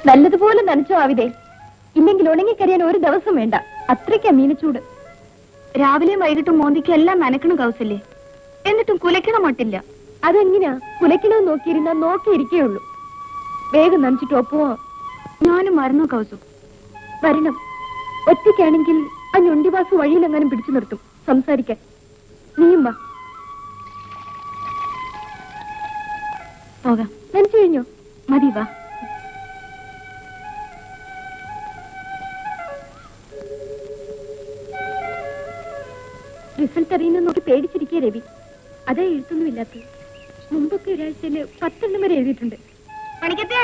നല്ലതുപോലെ നനച്ചോ ആവിതേ, ഇല്ലെങ്കിൽ ഉണങ്ങിക്കരിയാൻ ഒരു ദിവസം വേണ്ട. അത്രയ്ക്കാ മീനച്ചൂട്. രാവിലെയും വൈകിട്ടും മോന്തിക്കും എല്ലാം നനക്കണ കൗസല്യേ, എന്നിട്ടും കുലയ്ക്കണ മട്ടില്ല. അതെങ്ങനെയാ? കുലയ്ക്കണമെന്ന് നോക്കിയിരുന്നാ നോക്കിയിരിക്കേയുള്ളൂ. വേഗം നനച്ചിട്ട് ഒപ്പുവോ? ഞാനും മറന്നു കൗസു. വരണം. ഒറ്റയ്ക്കാണെങ്കിൽ ആ ഞൊണ്ടിവാസു വഴിയിലെങ്ങാനും പിടിച്ചു നിർത്തും സംസാരിക്കാൻ. നീയും വാ. പോകാം. നനച്ചു കഴിഞ്ഞോ? മതി, വാ. റിസൾട്ട് അറിയുന്ന നോക്കി പേടിച്ചിരിക്കുക രവി. അതാ എഴുത്തൊന്നുമില്ലാത്തത്. മുമ്പൊക്കെ ഒരാഴ്ചയില് 10 എണ്ണം വരെ എഴുതിയിട്ടുണ്ട്. പണിക്കത്തേ,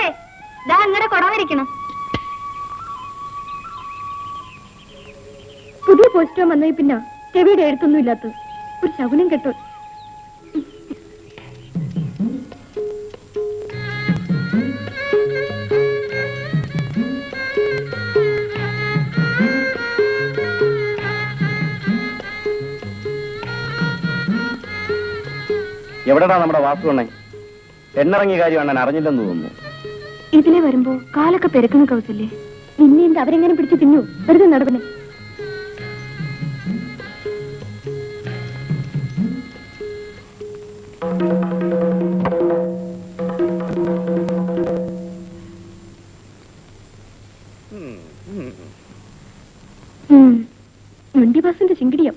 ദാ അങ്ങനെ കൊടവരിക്കണം. പുതിയ പോസ്റ്റോ വന്നേ പിന്നെ രവിയുടെ എഴുത്തൊന്നും ഇല്ലാത്തത്. ഒരു ശകുനം കേട്ടോ. എവിടെടാ നമ്മുടെ വാസുവണ്ണൻ? എന്നിറങ്ങിയ കാര്യം അണ്ണൻ അറിഞ്ഞില്ലെന്ന് തോന്നുന്നു. ഇതിലെ വരുമ്പോ കാലൊക്കെ പെരക്കുന്ന കൗസല്ലേ. നിന്നെ എന്ത് അവരെങ്ങനെ പിടിച്ചു തിന്നു? വെറുതെ നടവനെ.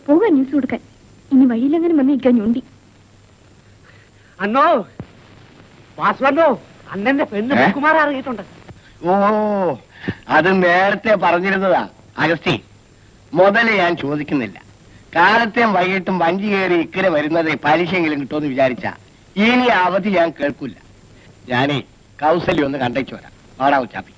പോകാൻ ന്യൂസ് കൊടുക്കാൻ. ഇനി വഴിയിലെങ്ങനെ വന്നിരിക്കാൻ ഞൊണ്ടി. അന്നോ വാസുവന്നോ, അണ്ണന്റെ പെണ്ണ് കുമാർ അറിയിട്ടുണ്ട്. ഓ, അത് നേരത്തെ പറഞ്ഞിരുന്നതാ അഗസ്റ്റി. മുതല് ഞാൻ ചോദിക്കുന്നില്ല. കാലത്തെയും വൈകിട്ടും വഞ്ചി കയറി ഇക്കരെ വരുന്നത് പലിശയെങ്കിലും കിട്ടുമെന്ന് വിചാരിച്ച ഇനി അവധി ഞാൻ കേൾക്കില്ല. ഞാനേ കൗസല്യം ഒന്ന് കണ്ടേച്ചു വരാം. വാടാ ഉച്ചാപ്പി.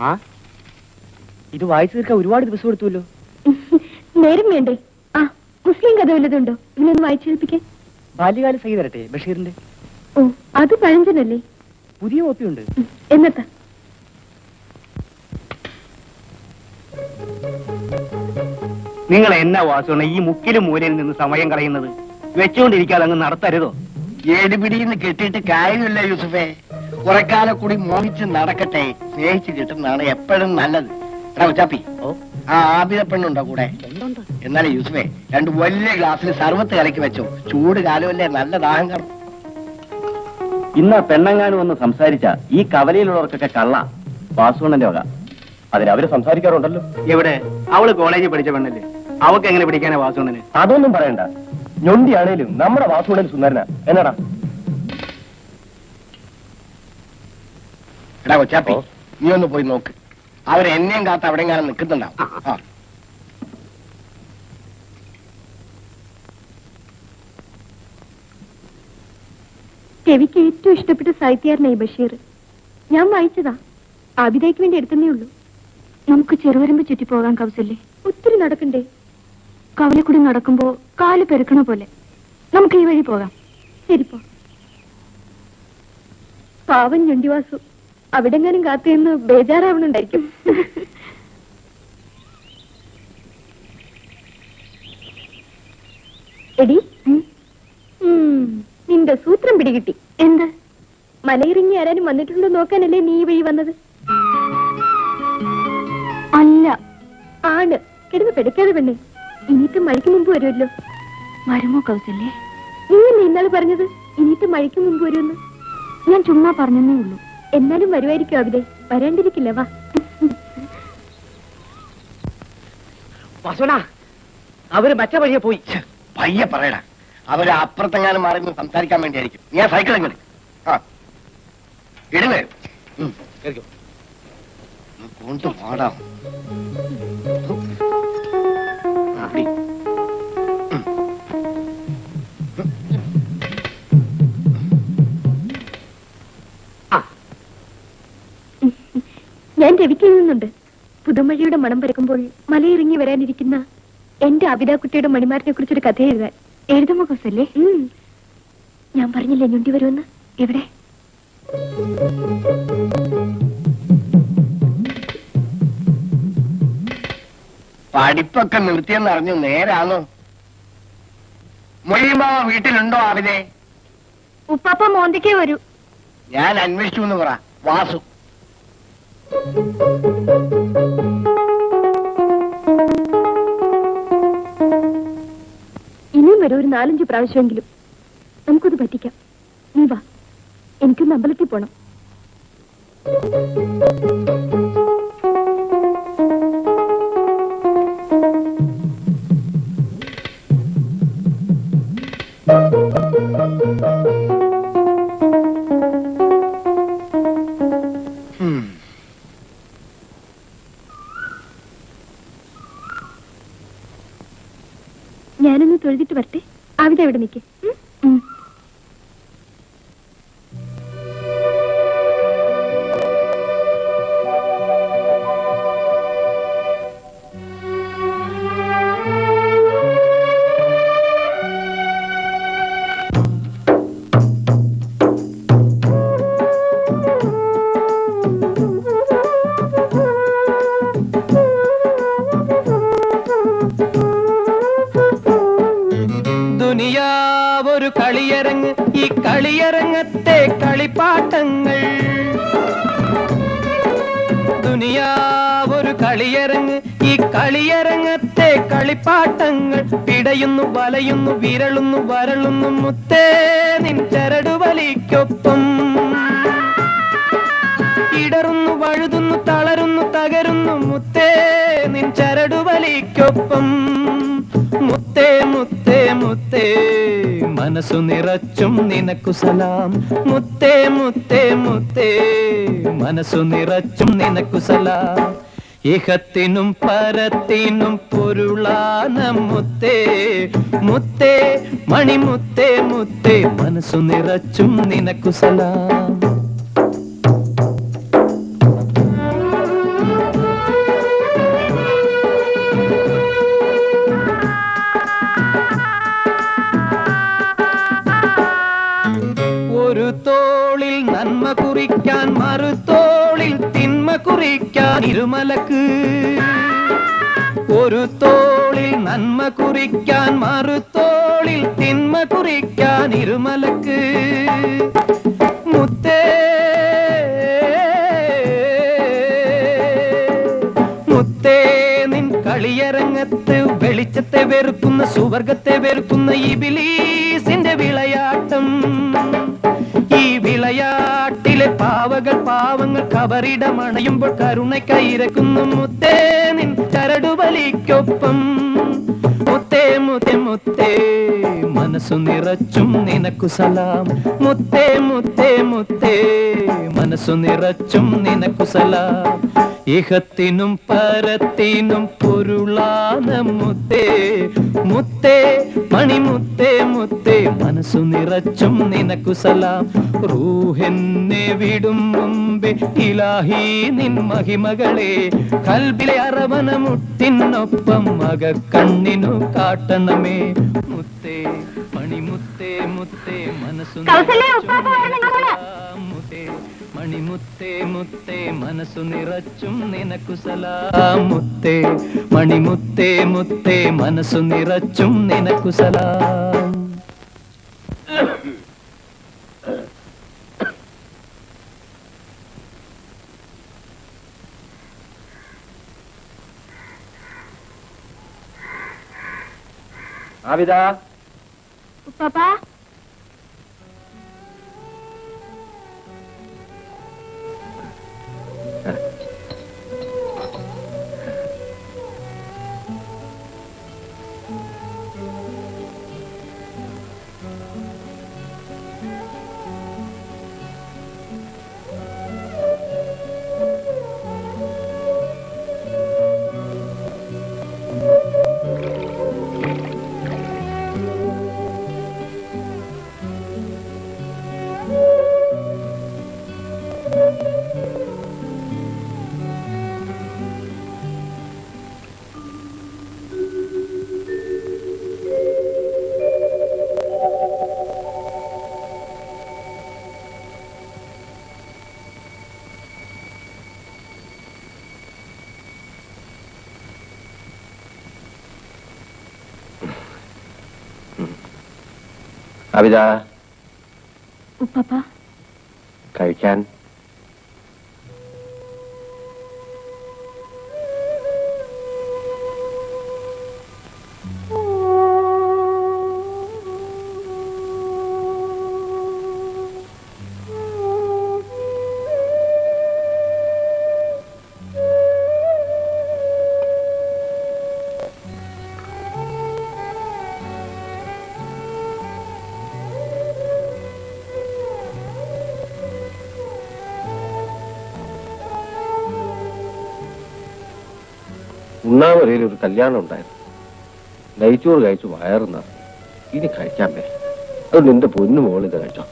ആ, ഇത് വായിച്ചു തീർക്കാൻ ഒരുപാട് ദിവസം എടുത്തുവല്ലോ. നേരം വേണ്ടേ? ആ, മുസ്ലിം കഥ വല്ലതുണ്ടോ? ഇവനൊന്ന് വായിച്ചേൽപ്പിക്കാൻ. ബാല്യകാല സഹി തരട്ടെ, ബഷീറിന്റെ. ഓ, അത് പഴഞ്ചനല്ലേ? പുതിയ കോപ്പിയുണ്ട്. എന്നത്താ? നിങ്ങൾ എന്നാ വാസുവണ്ണ ഈ മുക്കിലും മൂലയിൽ നിന്ന് സമയം കളയുന്നത്? വെച്ചുകൊണ്ടിരിക്കാതെ അങ്ങ് നടത്തരുതോ? ഏടുപിടിന്ന് കെട്ടിയിട്ട് കാര്യമില്ല യൂസുഫേ. കുറെ കാലം കൂടി മോഹിച്ച് നടക്കട്ടെ. സ്നേഹിച്ച് കിട്ടുന്നതാണ് എപ്പോഴും നല്ലത്. എടാ ഉച്ചാപ്പി, ആ ആബിദ പെണ്ണുണ്ടോ കൂടെ? എന്നാലേ യൂസുഫേ, 2 വലിയ ഗ്ലാസ്സിൽ സർവത്ത് കലക്കി വെച്ചോ. ചൂട് കാലമല്ലേ, നല്ല ദാഹം കാണും. ഇന്ന് പെണ്ണങ്ങാനും ഒന്ന് സംസാരിച്ച ഈ കവലയിലുള്ളവർക്കൊക്കെ കള്ള വാസുവണ്ണന്റെ വക. അതിനവര് സംസാരിക്കാറുണ്ടല്ലോ. എവിടെ? അവള് കോളേജിൽ പഠിച്ച പെണ്ണല്ലേ, അവക്ക് എങ്ങനെ പിടിക്കാനാ വാസുവണ്ണന്? അതൊന്നും പറയണ്ട. ഞൊണ്ടിയാണേലും നമ്മുടെ വാസുവണ്ണൻ സുന്ദരന. എന്നാടാ? എടാ കൊച്ചാപ്പി, നീ ഒന്ന് പോയി നോക്ക്. അവരെന്നെയും കാത്ത് അവിടെ കാണാൻ നിൽക്കുന്നുണ്ടാവും. ആ, രവിക്ക് ഏറ്റവും ഇഷ്ടപ്പെട്ട സാഹിത്യകാരനായി ബഷീർ. ഞാൻ വായിച്ചതാ. ആബിദയ്ക്ക് വേണ്ടി എടുത്തേ ഉള്ളൂ. നമുക്ക് ചെറുവരമ്പ് ചുറ്റി പോകാൻ കൗസല്യേ. ഒത്തിരി നടക്കണ്ടേ? കവലക്കൂടി നടക്കുമ്പോ കാല് പെരുക്കണ പോലെ. നമുക്ക് ഈ വഴി പോകാം. ശരിപ്പോ. പാവൻ ഞൊണ്ടിവാസു അവിടെങ്ങാനും കാത്തുനിന്ന് ബേജാറാവണുണ്ടായിരിക്കും. എടി, നിന്റെ സൂത്രം പിടികിട്ടി. എന്ത്? മലയിറങ്ങി ആരാനും വന്നിട്ടുണ്ടോ നോക്കാനല്ലേ നീ ഈ വഴി വന്നത്? അല്ല, ആണ്. കിടന്ന് പെടുക്കാതെ പെണ്ണേ. ഇനിയിട്ട് മഴയ്ക്ക് മുമ്പ് വരുമല്ലോ. വരുമോ കൗസല്യേ? നീ ഇന്നാള് പറഞ്ഞത് ഇനിയിട്ട് മഴയ്ക്ക് മുമ്പ് വരുമെന്ന്. ഞാൻ ചുമ്മാ പറഞ്ഞേ ഉള്ളൂ. എന്നാലും വരുമായിരിക്കും അവിടെ. വരാണ്ടിരിക്കില്ല. വാ. വാസുവണ്ണ, അവര് മറ്റേ വഴിയെ പോയി. പയ്യെ പറയടാ. അവര് അപ്പുറത്തെങ്ങാനും മാറി നിന്ന് സംസാരിക്കാൻ വേണ്ടിയായിരിക്കും. ഞാൻ സൈക്കിൾ എങ്ങനെ? ആ, ഇടുവേ. കൊണ്ടുപാടാം. ഞാൻ രവിക്ക് എഴുതുന്നുണ്ട്. പുതുമഴയുടെ മണം പരക്കുമ്പോൾ മലയിറങ്ങി വരാനിരിക്കുന്ന എന്റെ അബിതാക്കുട്ടിയുടെ മണിമാരനെ കുറിച്ചൊരു കഥ എഴുതാൻ. എഴുതുമ്പോ കൗസല്യേ? ഞാൻ പറഞ്ഞില്ലേ ഞൊണ്ടി വരുമെന്ന്. എവിടെ? പഠിപ്പൊക്കെ നിർത്തിയെന്ന് അറിഞ്ഞു. നേരാണോ? മൊയ്യമാവ വീട്ടിലുണ്ടോ ആവിനെ? ഉപ്പാപ്പ മോന്തിക്കേ വരൂ. ഞാൻ അന്വേഷിച്ചു എന്ന് പറ. വാസു ഇനിയും വരും. ഒരു 4-5 പ്രാവശ്യമെങ്കിലും നമുക്കത് പറ്റിക്കാം. നീ വാ, എനിക്കൊന്ന് അമ്പലത്തിൽ പോണം. ഞാനൊന്ന് തൊഴുതിട്ട് വരട്ടെ. അവിടെ എവിടെ നിൽക്കേ. ദുനിയാവൊരു കളിയരങ്ങ്, ഈ കളിയരങ്ങത്തെ കളിപ്പാട്ടങ്ങൾ. ദുനിയാ ഒരു കളിയരങ്ങ് ഈ കളിയരങ്ങത്തെ കളിപ്പാട്ടങ്ങൾ പിടയുന്നു വലയുന്നു വിരളുന്നു വരളുന്നു മുത്തേ നിൻ ചരടുവലിക്കൊപ്പം ഇടറുന്നു വഴുതുന്നു തളരുന്നു തകരുന്നു മുത്തേ നിൻ ചരടുവലിക്കൊപ്പം മുത്തേ മുത്തേ മുത്തേ മനസ്സു നിറച്ചും നിനക്കു സലാം മുത്തേ മുത്തേ മുത്തേ മനസ്സു നിറച്ചും നിനക്കു സലാം ഇഹത്തിനും പരത്തിനും പൊരുളാന മുത്തേ മുത്തേ മണിമുത്തേ മുത്തേ മനസ്സു നിറച്ചും നിനക്കു സലാം ഒരു തോളിൽ നന്മ കുറിക്കാൻ മറുതോളിൽ തിന്മ കുറിക്കാൻ ഇരുമലക്ക് ഒരു തോളിൽ നന്മ കുറിക്കാൻ മറുതോളിൽ തിന്മ കുറിക്കാൻ ഇരുമലക്ക് മുത്തേ മുത്തേ നിൻ കളിയരങ്ങത്ത് വെളിച്ചത്തെ വെറുക്കുന്ന സുവർഗത്തെ വെറുക്കുന്ന ഇബിലീസിന്റെ വിളയാട്ടം ഈ വിളയാട്ടിലെ പാവകൾ പാവങ്ങൾ കബറിടമണയുമ്പോൾ കരുണക്കൈരക്കുന്നു മുത്തേ നിൻ ചരടുവലിക്കൊപ്പം മുത്തേ മുത്തേ മുത്തേ മനസ്സു നിറച്ചും നിനക്കു സലാം മുത്തേ മുത്തേ മുത്തേ മനസ്സു നിറച്ചും നിനക്കു സലാം ഇഹത്തിനും പരത്തിനും പൊരുളാന മുത്തേ മുത്തേ മണിമുത്തേ മുത്തേ മനസ്സു നിറച്ചും നിനക്കു സലാം റൂഹെന്നെ വിടും മുമ്പേ ഇലാഹി നിൻ മഹിമകളെ കൽബിലെ അറവന മുട്ടിനൊപ്പം മക കണ്ണിനു കാട്ടണമേ മുത്തേ മണിമുത്തേ മുത്തേ മനസ്സു മുത്തേ മണിമുത്തേ മുത്തേ മനസ്സു നിറച്ചും നിനക്കു സലാം മുത്തേ മണിമുത്തേ മുത്തേ മനസ്സു നിറച്ചും നിനക്കു സലാം ആവിദ ഉപ്പാപ്പാ ആവിദ ഉപ്പാപ്പാ കഴിക്കാൻ ഉണ്ണാമരയിൽ ഒരു കല്യാണം ഉണ്ടായിരുന്നു. നെയ്ച്ചോറ് കഴിച്ചു വയറുന്ന ഇനി കഴിക്കാൻ പറ്റും. അത് നിന്റെ പൊന്നു മോളിത് കഴിച്ചോ.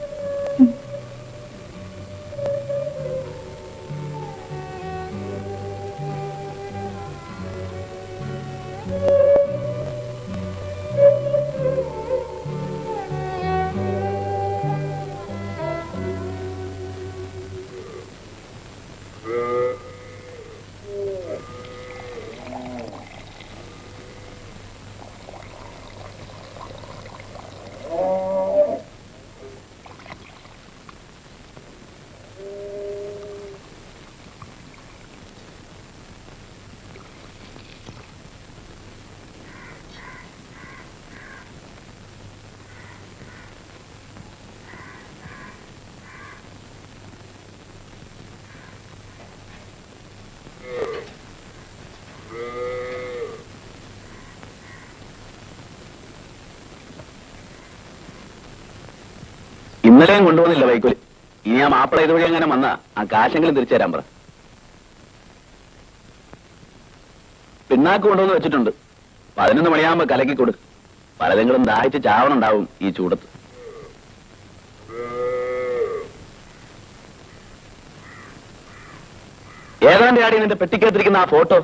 ഇന്നലെയും കൊണ്ടുവന്നില്ല വൈക്കോല്. ഇനി ആ മാപ്പിള ഇതുവഴി അങ്ങനെ വന്നാ ആ കാശെങ്കിലും തിരിച്ചു തരാൻ പറ. പിണ്ണാക്ക് കൊണ്ടുവന്ന് വെച്ചിട്ടുണ്ട്. 11 മണിയാകുമ്പോ കലക്കി കൊടു. പലതെങ്കിലും ദാഹിച്ച് ചാവണുണ്ടാവും ഈ ചൂടത്ത്. ഏതാണ്ട് ആടി നിന്റെ പെട്ടിക്കകത്തിരിക്കുന്ന ആ ഫോട്ടോ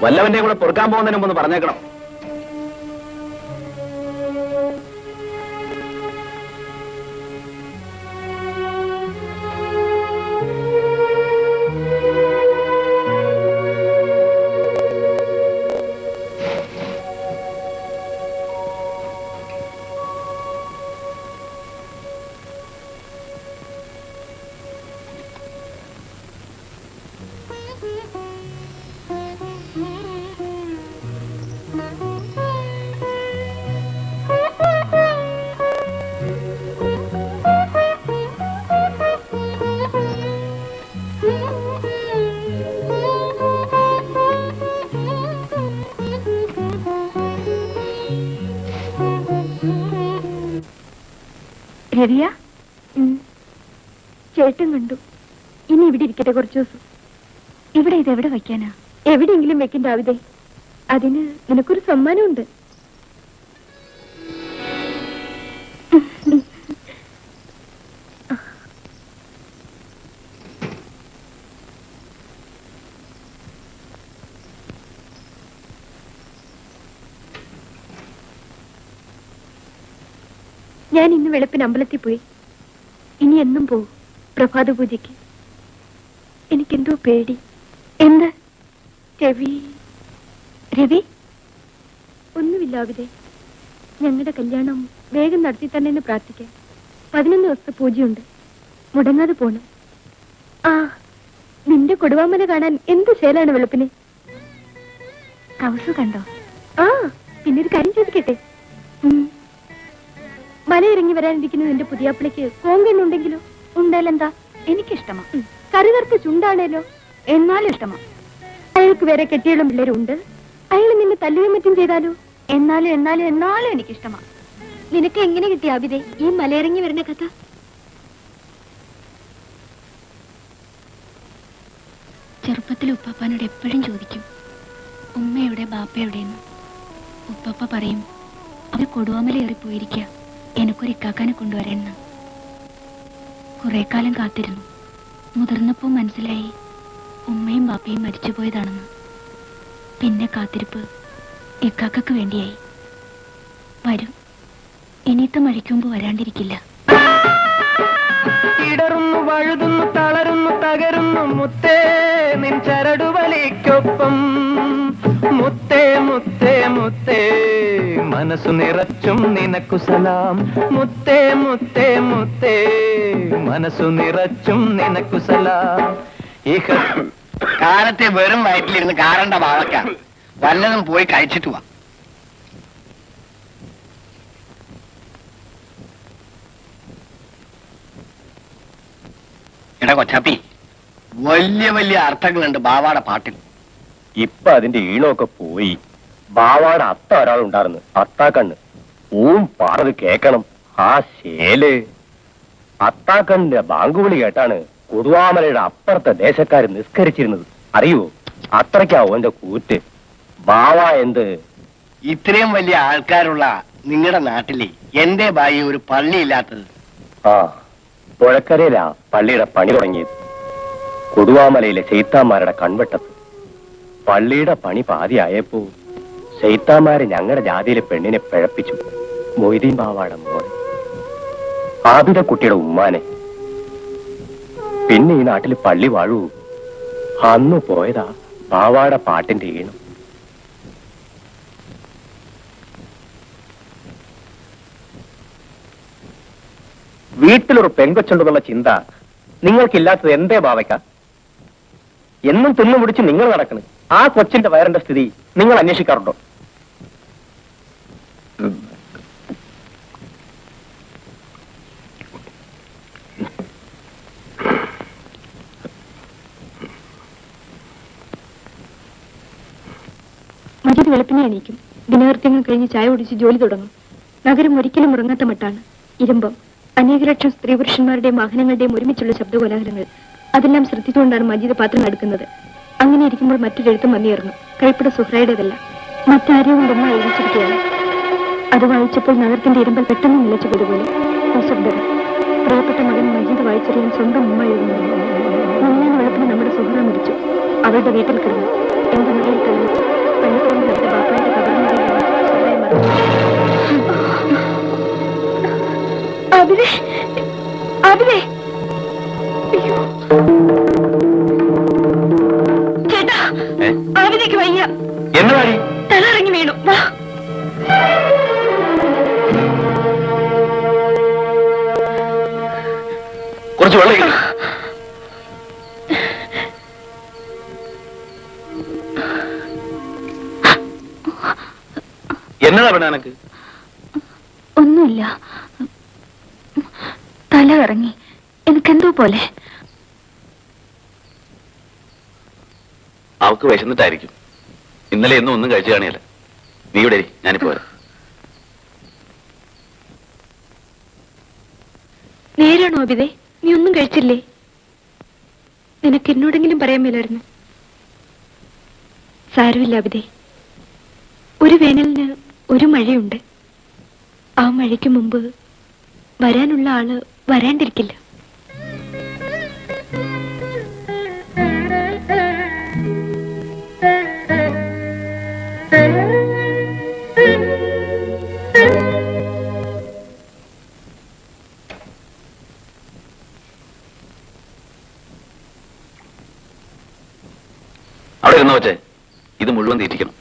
വല്ലവന്റെയും കൂടെ പൊറുക്കാൻ പോകുന്നതിന് മുമ്പ് പറഞ്ഞേക്കണം. രവിയ, ചേട്ടൻ കണ്ടു. ഇനി ഇവിടെ ഇരിക്കട്ടെ കുറച്ചു ദിവസം. ഇവിടെ ഇതെവിടെ വയ്ക്കാനാ? എവിടെയെങ്കിലും വെക്കണ്ട ആവിതേ. അതിന് നിനക്കൊരു സമ്മാനമുണ്ട്. ഞാൻ ഇന്ന് വെളുപ്പിന് അമ്പലത്തിൽ പോയി. ഇനി എന്നും പോവും പ്രഭാത പൂജയ്ക്ക്. എനിക്കെന്തോ പേടി. എന്ത്? രവി രവി ഒന്നുമില്ല അവിടെ. ഞങ്ങളുടെ കല്യാണം വേഗം നടത്തി തന്നെ എന്ന് പ്രാർത്ഥിക്കാം. 11 ദിവസത്തെ പൂജയുണ്ട്. മുടങ്ങാതെ പോണം. ആ, നിന്റെ കൊടുവാമല കാണാൻ എന്ത് ശേലാണ് വെളുപ്പിന്. കൗസു കണ്ടോ? ആ, പിന്നൊരു കാര്യം ചോദിക്കട്ടെ. മലയിറങ്ങി വരാനിരിക്കുന്ന നിന്റെ പുതിയാപ്പിളയ്ക്ക് കോങ്കണ്ണുണ്ടെങ്കിലോ? ഉണ്ടാലെന്താ? എനിക്കിഷ്ടമാ. കറുകറുത്ത ചുണ്ടാണേലോ? എന്നാലും ഇഷ്ടമാ. അയാൾക്ക് വേറെ കെട്ടിയുള്ള പിള്ളേരുണ്ട്. അയാൾ നിന്നെ തല്ലുകയും മറ്റും ചെയ്താലോ? എന്നാലും എനിക്കിഷ്ടമാ. നിനക്ക് എങ്ങനെ കിട്ടിയ അഭിതേ ഈ മലയിറങ്ങി വരുന്ന കഥ? ചെറുപ്പത്തിൽ ഉപ്പാപ്പാനോട് എപ്പോഴും ചോദിക്കും, ഉമ്മയുടെ ബാപ്പയുടെയെന്ന്. ഉപ്പാപ്പ പറയും, അവർ കൊടുവാമല ഏറിപ്പോയിരിക്കുക, എനിക്കൊരു ഇക്കാക്കാനെ കൊണ്ടുവരണമെന്ന്. കുറെ കാലം കാത്തിരുന്നു. മുതിർന്നപ്പോ മനസ്സിലായി ഉമ്മയും ബാപ്പയും മരിച്ചുപോയതാണെന്ന്. പിന്നെ കാത്തിരിപ്പ് ഇക്കാക്കക്ക് വേണ്ടിയായി. വരും, ഇനിയത്തെ മഴയ്ക്കുമ്പ് വരാണ്ടിരിക്കില്ല. ഇടറുന്നു, വഴുതുന്നു, തളരുന്നു, തകരുന്നു മുത്തേ നിൻ ചരടുവലിക്കൊപ്പം. മുത്തേ മുത്തേ മുത്തേ മനസ്സു നിറച്ചും നിനക്കു സലാം. മുത്തേ മുത്തേ മുത്തേ മനസ്സു നിറച്ചും നിനക്കു സലാം. കാലത്തെ വെറും വയറ്റിലിരുന്ന് കാറണ്ട വാഴക്ക വല്ലതും പോയി കഴിച്ചിട്ട് വാ. എടാ കൊച്ചാപ്പി, വലിയ വലിയ അർത്ഥങ്ങളുണ്ട് ബാവാട പാട്ടിൽ. ഇപ്പൊ അതിന്റെ ഈണമൊക്കെ പോയി. ബാവാട് അത്ത ഒരാളുണ്ടായിരുന്നു, അത്താക്കണ്ണ്. പാറത് കേക്കണം. ആ ശേല് അത്താക്കണ്ണിന്റെ ബാങ്കുവിളി കേട്ടാണ് കൊടുവാമലയുടെ അപ്പുറത്തെ ദേശക്കാര് നിസ്കരിച്ചിരുന്നത്. അറിയോ? അത്രയ്ക്കാവും എന്റെ കൂറ്റ്. ബാവ എന്ത് ഇത്രയും വലിയ ആൾക്കാരുള്ള നിങ്ങളുടെ നാട്ടിലെ എന്തേ ബായി ഒരു പള്ളിയില്ലാത്തത്? ആ, പുഴക്കരയിലാ പള്ളിയുടെ പണി തുടങ്ങിയത്. കൊടുവാമലയിലെ ചെയ്ത്താന്മാരുടെ കൺവെട്ടത്ത്. പള്ളിയുടെ പണി പാതിയായപ്പോ ചെയ്ത്താന്മാര് ഞങ്ങളുടെ ജാതിയിലെ പെണ്ണിനെ പിഴപ്പിച്ചു. മൊയ്തീൻ ബാവാടെ മോനെ, ആബിദ കുട്ടിയുടെ ഉമ്മാനെ. പിന്നെ ഈ നാട്ടിൽ പള്ളി വാഴൂ. അന്ന് പോയതാ ബാവാടെ പാട്ടിന്റെ ഈണം. വീട്ടിലൊരു പെങ്കൊച്ചുണ്ടെന്നുള്ള ചിന്ത നിങ്ങൾക്കില്ലാത്തത് എന്തേ ബാവയ്ക്ക? എന്നും തിന്നു പിടിച്ച് നിങ്ങൾ നടക്കണം. ആ കൊച്ചിന്റെ വയറിന്റെ സ്ഥിതി നിങ്ങൾ അന്വേഷിക്കാറുണ്ടോ? മജീദ് വെളുപ്പിനെ എണീക്കും. ദിനകൃത്യങ്ങൾ കഴിഞ്ഞ് ചായ കുടിച്ച് ജോലി തുടങ്ങും. നഗരം ഒരിക്കലും ഉറങ്ങാത്ത മട്ടാണ്. ഇരുമ്പം, അനേക ലക്ഷം സ്ത്രീ പുരുഷന്മാരുടെയും വാഹനങ്ങളുടെയും ഒരുമിച്ചുള്ള ശബ്ദകോലാഹലങ്ങൾ, അതെല്ലാം ശ്രദ്ധിച്ചുകൊണ്ടാണ് മജീദ് പാത്രം എടുക്കുന്നത്. അങ്ങനെ ഇരിക്കുമ്പോൾ മറ്റൊരെഴുത്തും വന്നിരുന്നു. കൈപ്പിട സുഹ്രയുടേതല്ല, മറ്റാരെയും ഉമ്മ എഴുതിച്ചിരിക്കുകയാണ്. അത് വായിച്ചപ്പോൾ നഗരത്തിന്റെ ഇരുമ്പൽ പെട്ടെന്ന് നിലച്ചു പോയതുപോലെ നിശബ്ദത. പ്രിയപ്പെട്ട മകൻ മജീദ് വായിച്ചറിയാൻ സ്വന്തം ഉമ്മ എഴുതുന്നു. മുന്നേ വെളുപ്പിന് നമ്മുടെ സുഹ്ര മരിച്ചു. അവരുടെ വീട്ടിൽ കിടന്നു. എന്റെ മകയിൽ കഴിഞ്ഞു. പള്ളിപ്പറമ്പിൽ അവരുടെ ബാപ്പായുടെ കബറിനടിയിൽ സുഹ്രയെ മറന്നു. അഭിനേ, അഭിനേ, ചേട്ടാ, അഭിനയ്ക്ക് വയ്യ. എന്നതാടി? തല ഇറങ്ങി വീണു. വാ. കുറച്ച് വെള്ളം ഇരിക്ക്. എന്നതാ വേണ എനക്ക്? ഒന്നുമില്ല, തല ഇറങ്ങി. എനിക്കെന്തോ പോലെ. അവക്ക് വിശന്നിട്ടായിരിക്കും. ഇന്നലെ എന്നും ഒന്നും കഴിച്ചു കാണിയല്ല. നീ ഇവിടെ ഇരി, ഞാനിപ്പോ വരാം. നേരാണോ അബിതേ? നീ ഒന്നും കഴിച്ചില്ലേ? നിനക്ക് എന്നോടെങ്കിലും പറയാൻ മേലായിരുന്നു. സാരമില്ല അബിതേ, ഒരു വേനലിന് ഒരു മഴയുണ്ട്. ആ മഴയ്ക്ക് മുമ്പ് വരാനുള്ള ആള് വരാണ്ടിരിക്കില്ല. അവിടെ ഇരുന്നോ വെച്ചേ, ഇത് മുഴുവൻ തീറ്റിക്കണം.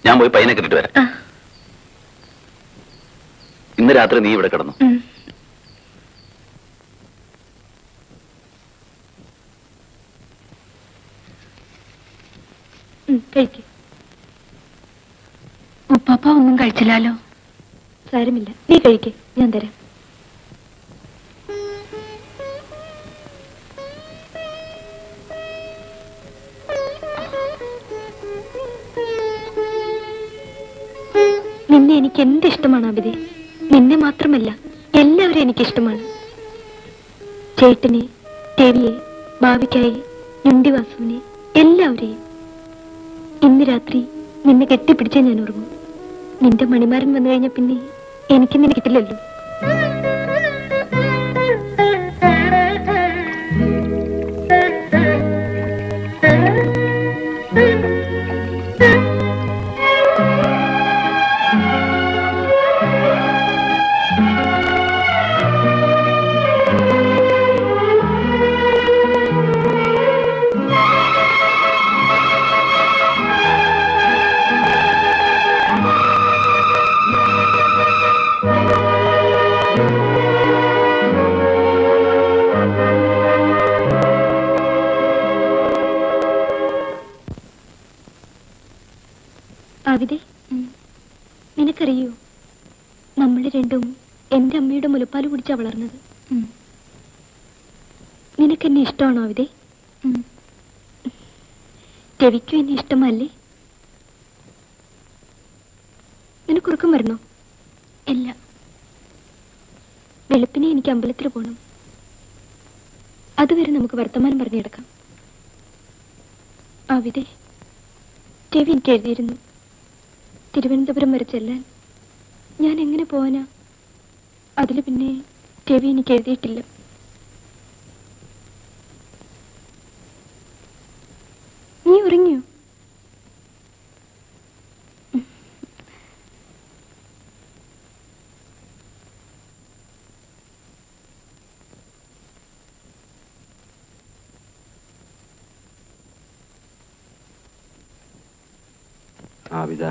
ഞാൻ പോയി പയ്യനെ കിട്ടിട്ട് വരാം. ഇന്ന് രാത്രി നീ ഇവിടെ കിടന്നു. ഉപ്പാപ്പ ഒന്നും കഴിച്ചില്ലാലോ. സാരമില്ല, നീ കഴിക്കേ, ഞാൻ തരാം. നിന്നെ എനിക്ക് എന്ത് ഇഷ്ടമാണ് അബിതേ. നിന്നെ മാത്രമല്ല, എല്ലാവരും എനിക്കിഷ്ടമാണ്. ചേട്ടനെ, ദേവിയെ, ഭാവിക്കായി, ഞുണ്ടിവാസുവിനെ, എല്ലാവരെയും. ഇന്ന് രാത്രി നിന്നെ കെട്ടിപ്പിടിച്ചേ ഞാൻ ഉറങ്ങും. നിന്റെ മണിമാരൻ വന്നു കഴിഞ്ഞ പിന്നെ എനിക്ക് നിന്നെ കിട്ടില്ലല്ലോ. ആവിദേ, നിനക്കറിയോ, നമ്മൾ രണ്ടും എന്റെ അമ്മയുടെ മുലപ്പാൽ കുടിച്ചാ വളർന്നത്. നിനക്കെന്നെ ഇഷ്ടമാണോ ആവിദേ? രവിക്കും എന്നെ ഇഷ്ടമല്ലേ? നിനക്കുറക്കം വരണോ? ഇല്ല. വെളുപ്പിനെ എനിക്ക് അമ്പലത്തിൽ പോകണം. അതുവരെ നമുക്ക് വർത്തമാനം പറഞ്ഞു കിടക്കാം. ആവിദേ, രവി എനിക്ക് എഴുതിയിരുന്നു തിരുവനന്തപുരം വരെ ചെല്ലാൻ. ഞാൻ എങ്ങനെ പോവാനാ? അതിൽ പിന്നെ രവി എനിക്ക് എഴുതിയിട്ടില്ല. നീ ഉറങ്ങിയോ? ആവിദ,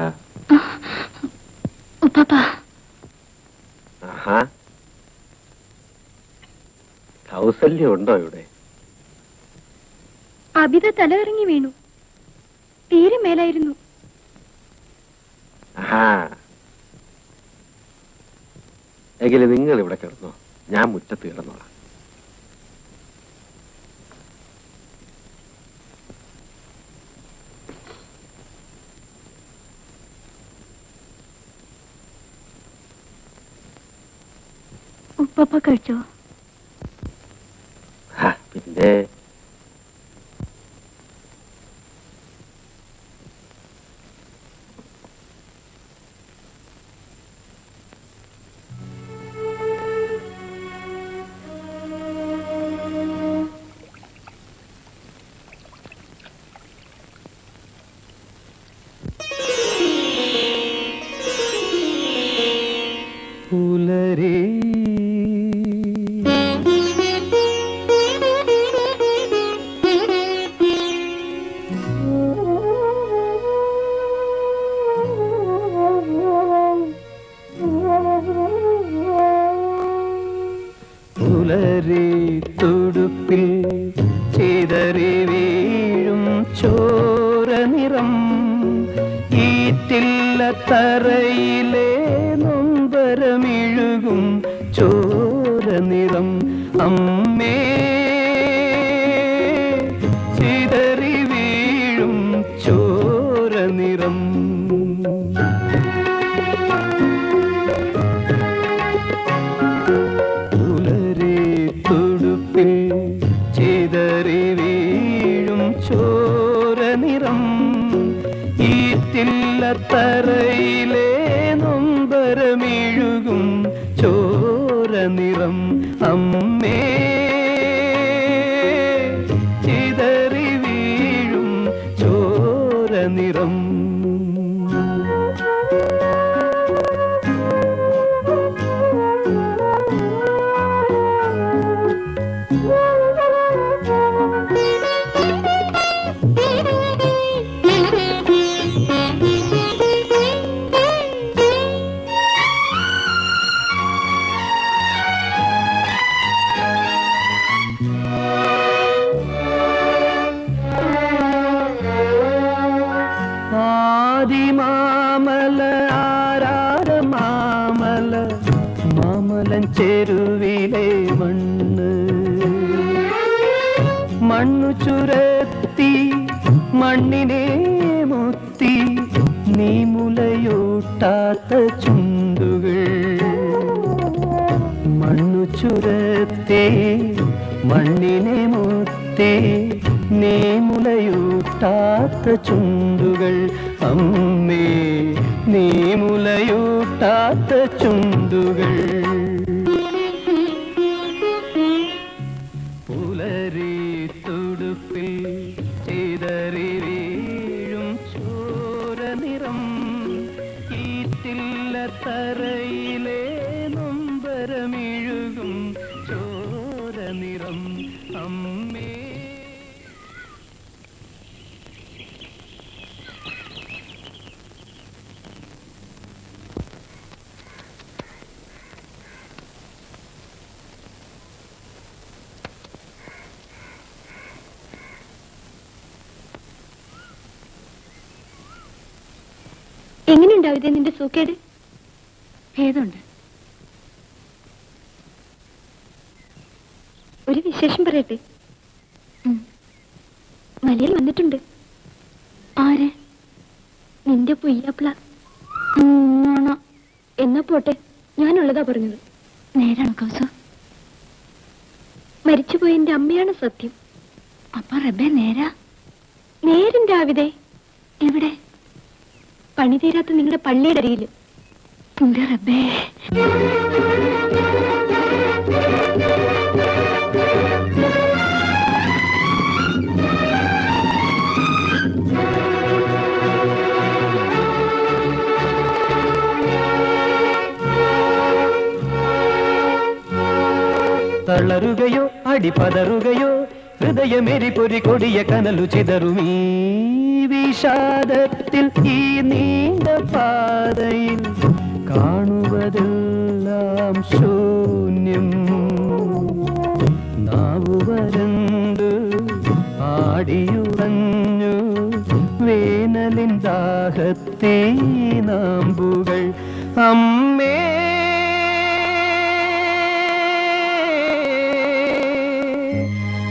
ഉപ്പാപ്പ, കൗസല്യം ഉണ്ടോ ഇവിടെ? അബിത തലകറങ്ങി വീണു. തീരെ മേലായിരുന്നു. എങ്കിലും നിങ്ങൾ ഇവിടെ കിടന്നോ, ഞാൻ മുറ്റത്ത് കിടന്നോളാം. പപ്പ കഴിച്ചോ? പിന്നെ പുലരേ പുലരേ തുടുപ്പിൽ ചിതറി വീഴും ചോര നിറം ഈറ്റില്ല തറയിലെ നൊമ്പരമിഴുകും ചോര നിറം അമ്മേ ചിതറി വീഴും ചോര നിറം പുലരേ തുടുപ്പിൽ ചിതറി വീഴും ചോര നിറം ഈറ്റില്ല തറയിലെ നൊമ്പരമിഴുകും ചോര നിറം അമ്മേ ചിതറി വീഴും ചോര നിറം ആദിമാമല ആരാധ മാമല മാമലൻ ചെരുവിലെ മണ്ണു ചുരത്തി മണ്ണിനെ മുത്തി നീ മുലയൂട്ടാത്ത ചുണ്ടുകൾ മണ്ണു ചുരത്തി മണ്ണിനെ മുത്തി നീ മുലയൂട്ടാത്ത ചുണ്ടുകൾ അമ്മേ നീ മുലയൂട്ടാത്ത ചുണ്ടുകൾ പുലരി തുടുപ്പിൽ ചിതറി വീഴും ചോര നിറം ഈറ്റില്ല തറയിലെ നൊമ്പരമിഴുകും ചോര നിറം അമ്മേ. എങ്ങനെയുണ്ടാവിതേ നിന്റെ സൂക്കേട്? ഭേദമുണ്ട്. ഒരു വിശേഷം പറയട്ടെ. മലയിൽ വന്നിട്ടുണ്ട്. ആര്? നിന്റെ പൊയ്യാപ്പിള. എന്നാ പോട്ടെ, ഞാനുള്ളതാ പറഞ്ഞത്. നേരാണോ കൗസു? മരിച്ചുപോയ എന്റെ അമ്മയാണ് സത്യം. അപ്പൊ റബ്ബേ നേരാ? നേരും രാവിലെ. എവിടെ? പണി തീരാത്ത നിങ്ങളുടെ പള്ളിയുടെ അരിയില്. റബ്ബേ, തളരുകയോ അടിപതറുകയോ ഹൃദയമെരി പൊരി കൊടിയ കനലു ചിതറുമീ വിഷാദത്തിൽ ഈ നീണ്ട പാതയിൽ കാണുവതെല്ലാം ശൂന്യം. നാവുവരണ്ട് ആടിയുറഞ്ഞു വേനലിൻ ദാഹത്തേ നാമ്പുകൾ അമ്മേ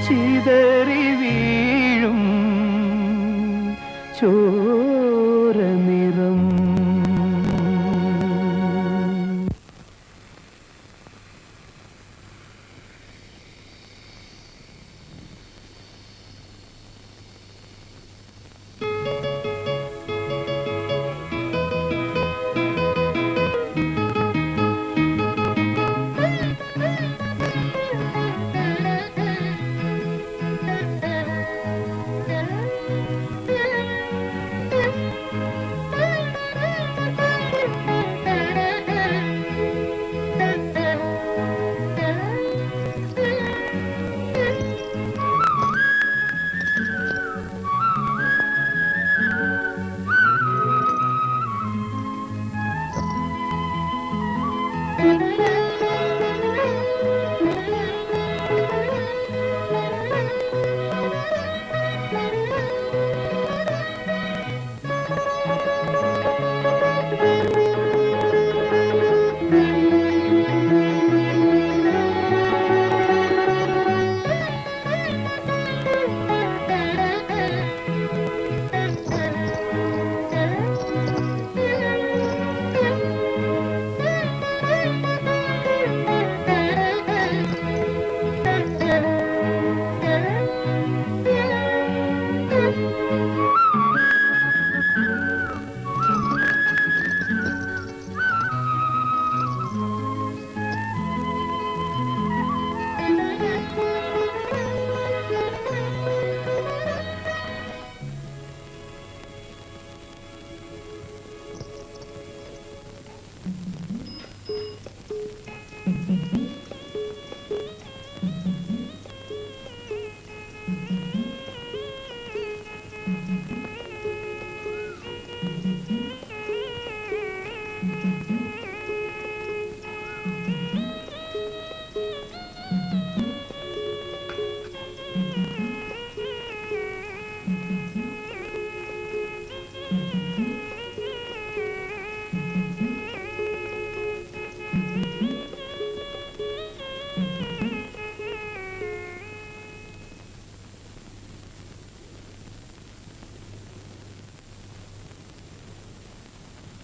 ചിതറി വീഴും ചോര നിറം.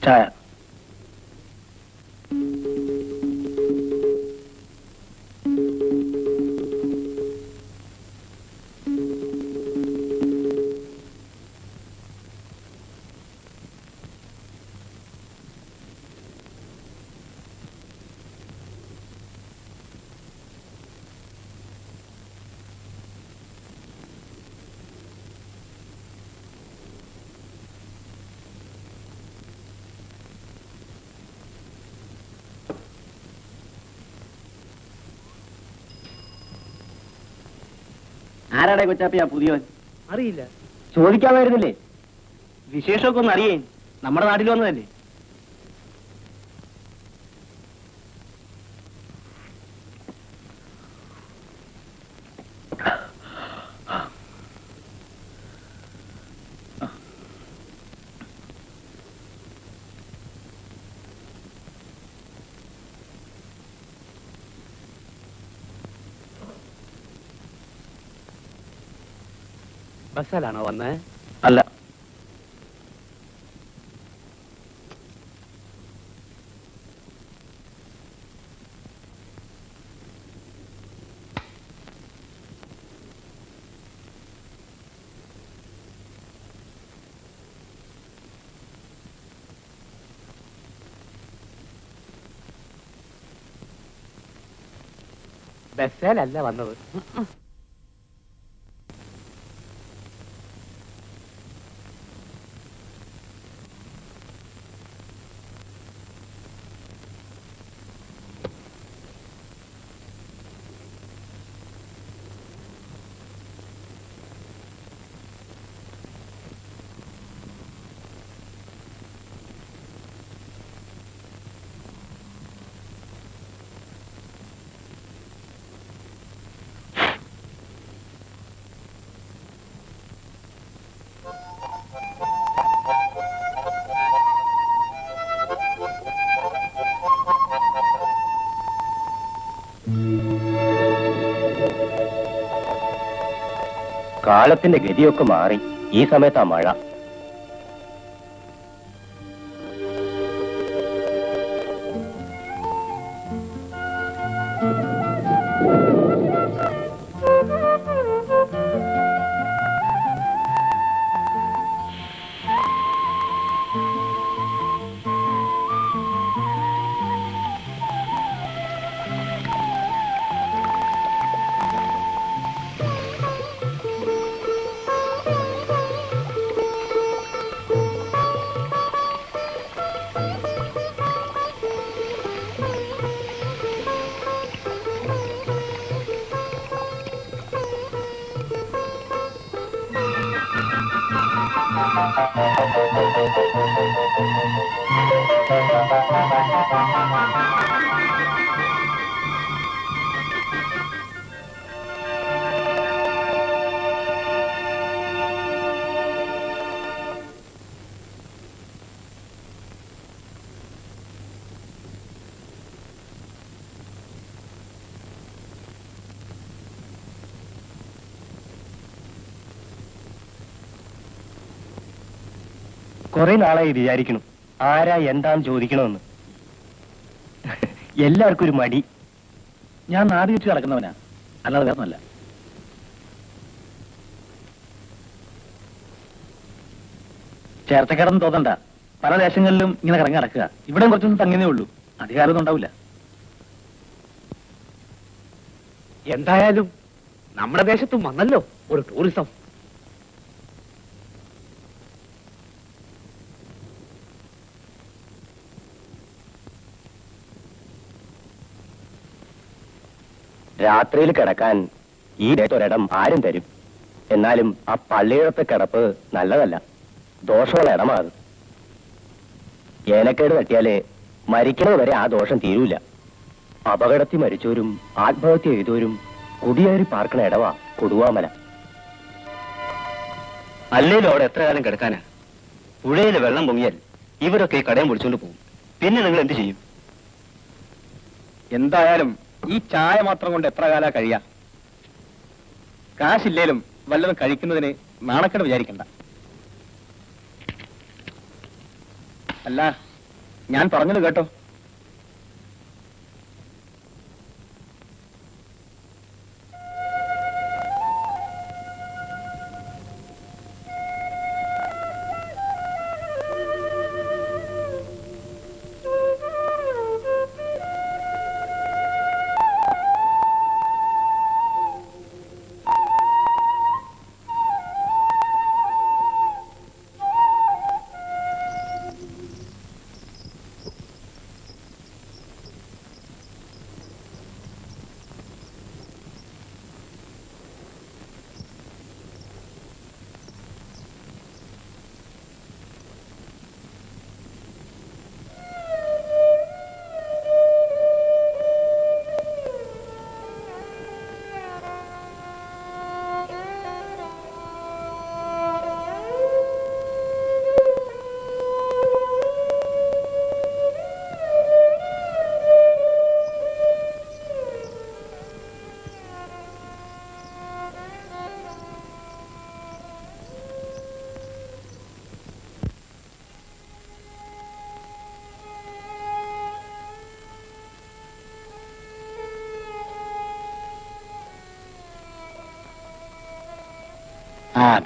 ചായ. ആരാടെ കൊച്ചാപ്പിയാ പുതിയവൻ? അറിയില്ല. ചോദിക്കാമായിരുന്നില്ലേ? വിശേഷമൊക്കെ ഒന്ന് അറിയേ. നമ്മുടെ നാട്ടിൽ വന്നതല്ലേ. ബസ്സിലാണോ വന്നേ? അല്ല, ബസ്സിലല്ല വന്നത്. കാലത്തിന്റെ ഗതിയൊക്കെ മാറി. ഈ സമയത്താ മഴ. കുറെ നാളായി വിചാരിക്കണം ആരാ എന്താന്ന് ചോദിക്കണമെന്ന്. എല്ലാവർക്കും ഒരു മടി. ഞാൻ നാട് ചുറ്റി നടക്കുന്നവനാ, അല്ലാതെ വേറൊന്നുമല്ല. ചേർത്തക്കടന്ന് തോന്നണ്ട, പല ദേശങ്ങളിലും ഇങ്ങനെ കറങ്ങി നടക്കുക. ഇവിടെ കുറച്ചൊന്നും തങ്ങിയേ ഉള്ളൂ, അധികാരമൊന്നും ഉണ്ടാവില്ല. എന്തായാലും നമ്മുടെ ദേശത്തും വന്നല്ലോ ഒരു ടൂറിസം. രാത്രിയിൽ കിടക്കാൻ ഈ ഒരിടം ആരും തരും. എന്നാലും ആ പള്ളിയിടത്തെ കിടപ്പ് നല്ലതല്ല, ദോഷമുള്ള ഇടമാകും. ഏനക്കേട് തട്ടിയാലേ മരിക്കണത് വരെ ആ ദോഷം തീരൂല. അപകടത്തിൽ മരിച്ചവരും ആത്മഹത്യ ചെയ്തവരും കുടിയേറി പാർക്കണ ഇടവാ കൊടുവാമല. അല്ലേലും അവിടെ എത്ര കാലം കിടക്കാനാ? പുഴയിലെ വെള്ളം പൊങ്ങിയാൽ ഇവരൊക്കെ ഈ കടയും പൊളിച്ചോണ്ട് പോകും. പിന്നെ നിങ്ങൾ എന്ത് ചെയ്യും? എന്തായാലും ഈ ചായ മാത്രം കൊണ്ട് എത്ര കാലാ കഴിയാ? കാശില്ലേലും വല്ലതും കഴിക്കുന്നതിന് നാണക്കേട് വിചാരിക്കണ്ട. അല്ല, ഞാൻ പറഞ്ഞത് കേട്ടോ?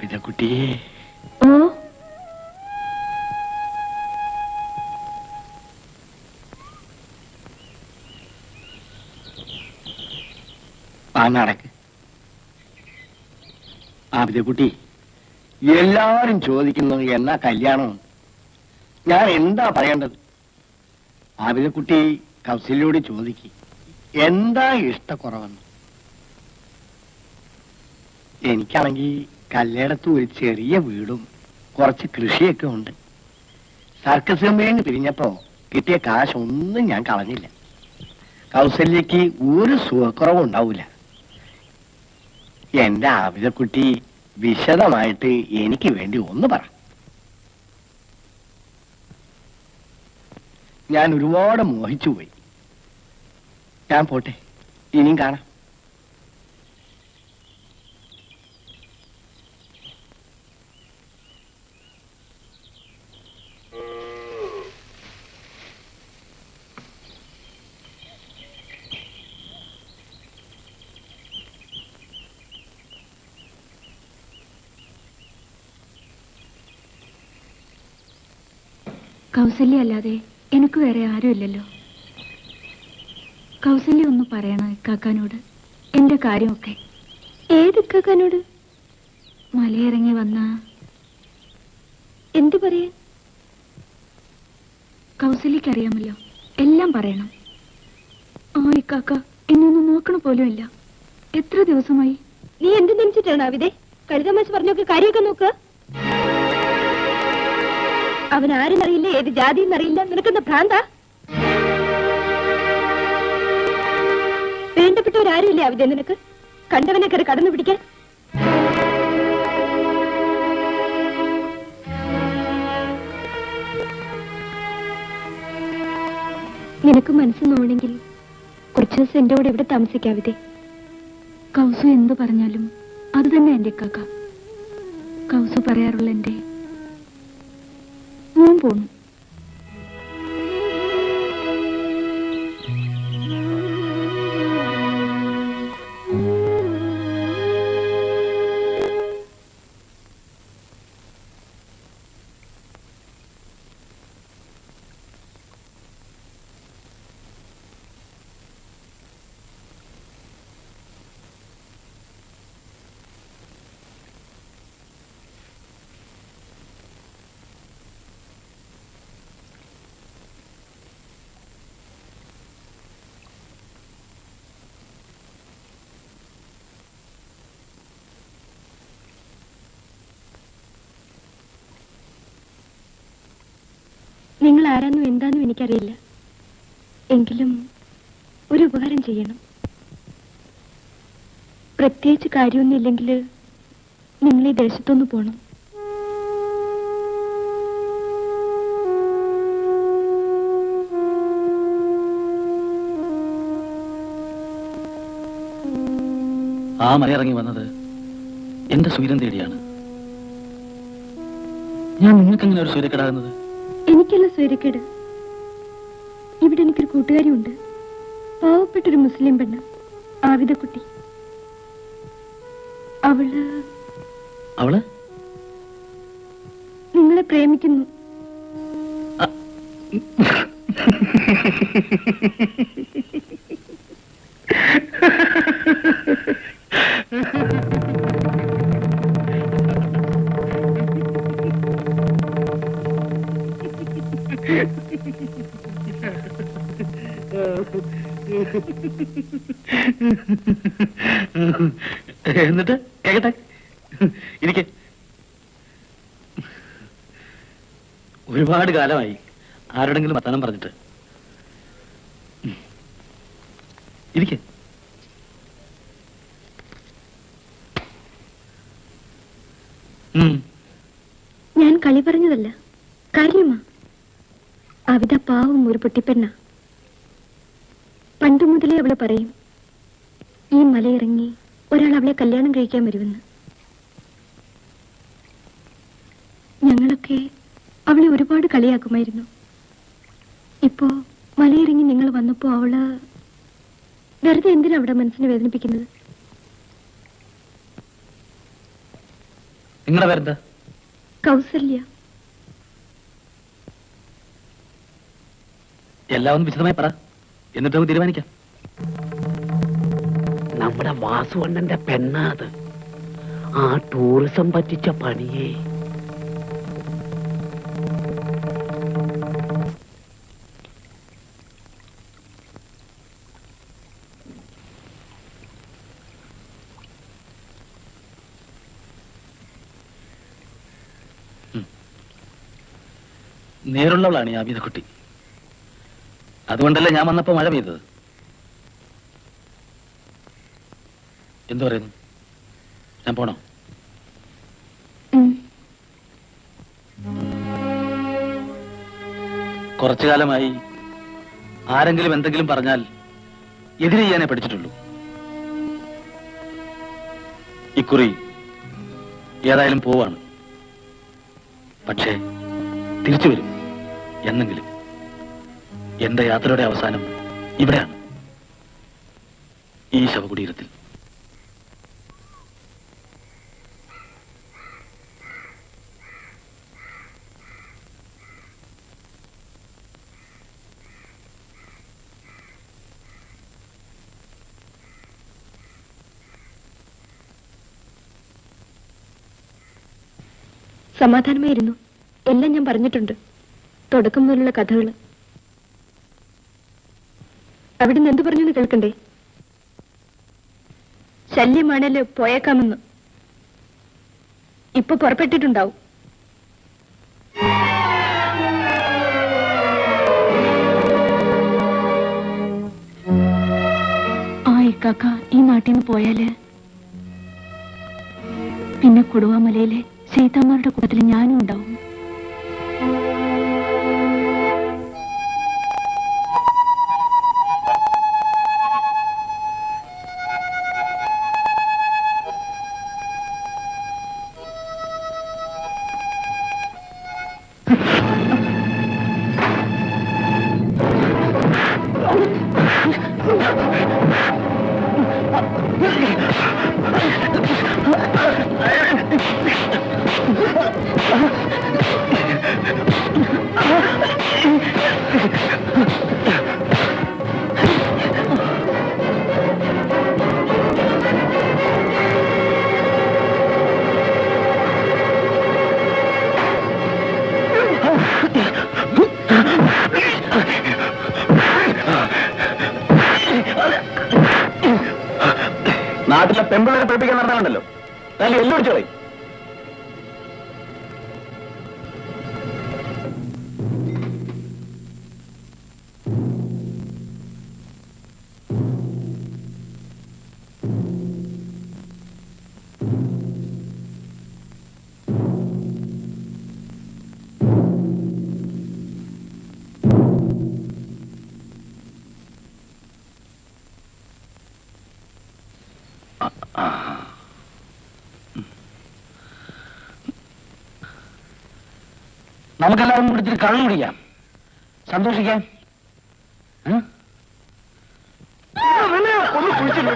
പിതക്കുട്ടി, ഓ, നടക്ക്. പിതക്കുട്ടി, എല്ലാരും ചോദിക്കുന്നു എന്നാ കല്യാണം. ഞാൻ എന്താ പറയേണ്ടത്? പിതക്കുട്ടി കൗസല്യോട് ചോദിക്ക്, എന്താ ഇഷ്ടക്കുറവെന്ന്. എനിക്കാണെങ്കിൽ കല്ലേടത്ത് ഒരു ചെറിയ വീടും കുറച്ച് കൃഷിയൊക്കെ ഉണ്ട്. സർക്കസ് കമ്പനിയിൽ പിരിഞ്ഞപ്പോ കിട്ടിയ കാശൊന്നും ഞാൻ കളഞ്ഞില്ല. കൗസല്യക്ക് ഒരു സുഖക്കുറവും ഉണ്ടാവൂല. എന്റെ ആവിതക്കുട്ടി വിശദമായിട്ട് എനിക്ക് വേണ്ടി ഒന്ന് പറ. ഞാൻ ഒരുപാട് മോഹിച്ചുപോയി. ഞാൻ പോട്ടെ, ഇനിയും കാണാം. കൗസല്യ അല്ലാതെ എനിക്ക് വേറെ ആരുമില്ലല്ലോ. കൗസല്യ ഒന്ന് പറയണോ ഇക്കാക്കാനോട് എന്റെ കാര്യമൊക്കെ? ഏത് ഇക്കാക്കാനോട്? മലയിറങ്ങി വന്ന എന്തു പറയാൻ? കൗസല്യക്കറിയാമല്ലോ, എല്ലാം പറയണം. ഇക്കാക്ക എന്നൊന്നും നോക്കണ പോലും ഇല്ല. എത്ര ദിവസമായി? നീ എന്ത് ധരിച്ചിട്ടാണ് അവിതെ? കഴുതമാശ് പറഞ്ഞൊക്കെ കാര്യമൊക്കെ നോക്കുക. അവൻ ആരെന്നറിയില്ല, ഏത് ജാതിയെന്നറിയില്ല. നിനക്കെന്താ ഭ്രാന്താ? വേണ്ടപ്പെട്ടവരാരുമില്ലേ അവിടെ നിനക്ക്? കണ്ടവനെ കയറി കടന്നു പിടിക്കാൻ. നിനക്ക് മനസ്സ് നോണെങ്കിൽ കുറച്ചു ദിവസം എന്റെ കൂടെ ഇവിടെ താമസിക്കാവിതേ. കൗസു എന്തു പറഞ്ഞാലും അത് തന്നെ എന്റെ കാക്ക. കൗസു പറയാറുള്ള എന്റെ ഞാൻ പോണു. നിങ്ങൾ ആരാന്നും എന്താന്നും എനിക്കറിയില്ല. എങ്കിലും ഒരു ഉപകാരം ചെയ്യണം. പ്രത്യേകിച്ച് കാര്യമൊന്നുമില്ലെങ്കിൽ നിങ്ങൾ ഈ ദേശത്തൊന്ന് പോണം. ആ മലയിറങ്ങി വന്നത് എന്റെ സൂര്യൻ തേടിയാണ്. ഞാൻ നിങ്ങൾക്ക് എങ്ങനെ ഒരു സൂര്യക്കെടാകുന്നത്? എനിക്കല്ല സ്വൈരക്കേട്. ഇവിടെ എനിക്കൊരു കൂട്ടുകാരിയുണ്ട്, പാവപ്പെട്ടൊരു മുസ്ലിം പെണ്ണ്, ആവിദക്കുട്ടി. അവള് നിങ്ങളെ പ്രേമിക്കുന്നു. എന്നിട്ട് കേക്കട്ടെ, ഇരിക്കെ. ഒരുപാട് കാലമായി ആരോടെങ്കിലും വർത്തമാനം പറഞ്ഞിട്ട്. ഇരിക്കെ. ഞാൻ കളി പറഞ്ഞതല്ല, കാര്യമാ. അവിത പാവം ഒരു പൊട്ടിപ്പെണ്ണ. പണ്ടു മുതലേ അവള് പറയും, ഈ മലയിറങ്ങി ഒരാൾ അവളെ കല്യാണം കഴിക്കാൻ വരുമെന്ന്. ഞങ്ങളൊക്കെ അവളെ ഒരുപാട് കളിയാക്കുമായിരുന്നു. ഇപ്പോ മലയിറങ്ങി നിങ്ങൾ വന്നപ്പോ അവള് വെറുതെ എന്തിനാ അവിടെ മനസ്സിനെ വേദനിപ്പിക്കുന്നത്? നിങ്ങളുടെ പേരെന്താ? കൗസല്യ. എല്ലാം ഒന്ന് വിശദമായി പറ, എന്നിട്ട് നമുക്ക് തീരുമാനിക്കാം. നമ്മുടെ വാസുവണ്ണന്റെ പെണ്ണാത്. ആ ടൂറിസം പറ്റിച്ച പണിയേ. നേരുള്ളവളാണ് ഈ ആബിദക്കുട്ടി. അതുകൊണ്ടല്ലേ ഞാൻ വന്നപ്പോ മഴ പെയ്തത്. എന്തു പറയുന്നു? ഞാൻ പോണോ? കുറച്ചു കാലമായി ആരെങ്കിലും എന്തെങ്കിലും പറഞ്ഞാൽ എതിരെ ചെയ്യാനേ പഠിച്ചിട്ടുള്ളൂ. ഇക്കുറി ഏതായാലും പോവാണ്. പക്ഷേ തിരിച്ചു വരും എന്നെങ്കിലും. എന്റെ യാത്രയുടെ അവസാനം ഇവിടെയാണ്, ഈ ശവകുടീരത്തിൽ. സമാധാനമായിരുന്നു. എല്ലാം ഞാൻ പറഞ്ഞിട്ടുണ്ട്, തുടക്കം മുതലുള്ള കഥകള്. അവിടുന്ന് എന്തു പറഞ്ഞു കേൾക്കണ്ടേ? ശല്യമാണല്ലോ, പോയേക്കാമെന്ന്. ഇപ്പൊ പുറപ്പെട്ടിട്ടുണ്ടാവും. ആ ഇക്കാക്ക ഈ നാട്ടിൽ നിന്ന് പോയാല് പിന്നെ കൊടുവാമലയിലെ സീതാമാരുടെ കൂട്ടത്തിൽ ഞാനും ഉണ്ടാവും. നാട്ടിലെ പെമ്പിളരെ പഠിപ്പിക്കാൻ നടത്താനുണ്ടല്ലോ, നല്ല എല്ലാം ഒഴിച്ചു കളയും. നമുക്കെല്ലാവരും കൂടി ഇത്തിരി കള്ളു കുടിക്കാം, സന്തോഷിക്കാം. ഒന്ന് കുഴിച്ചില്ലേ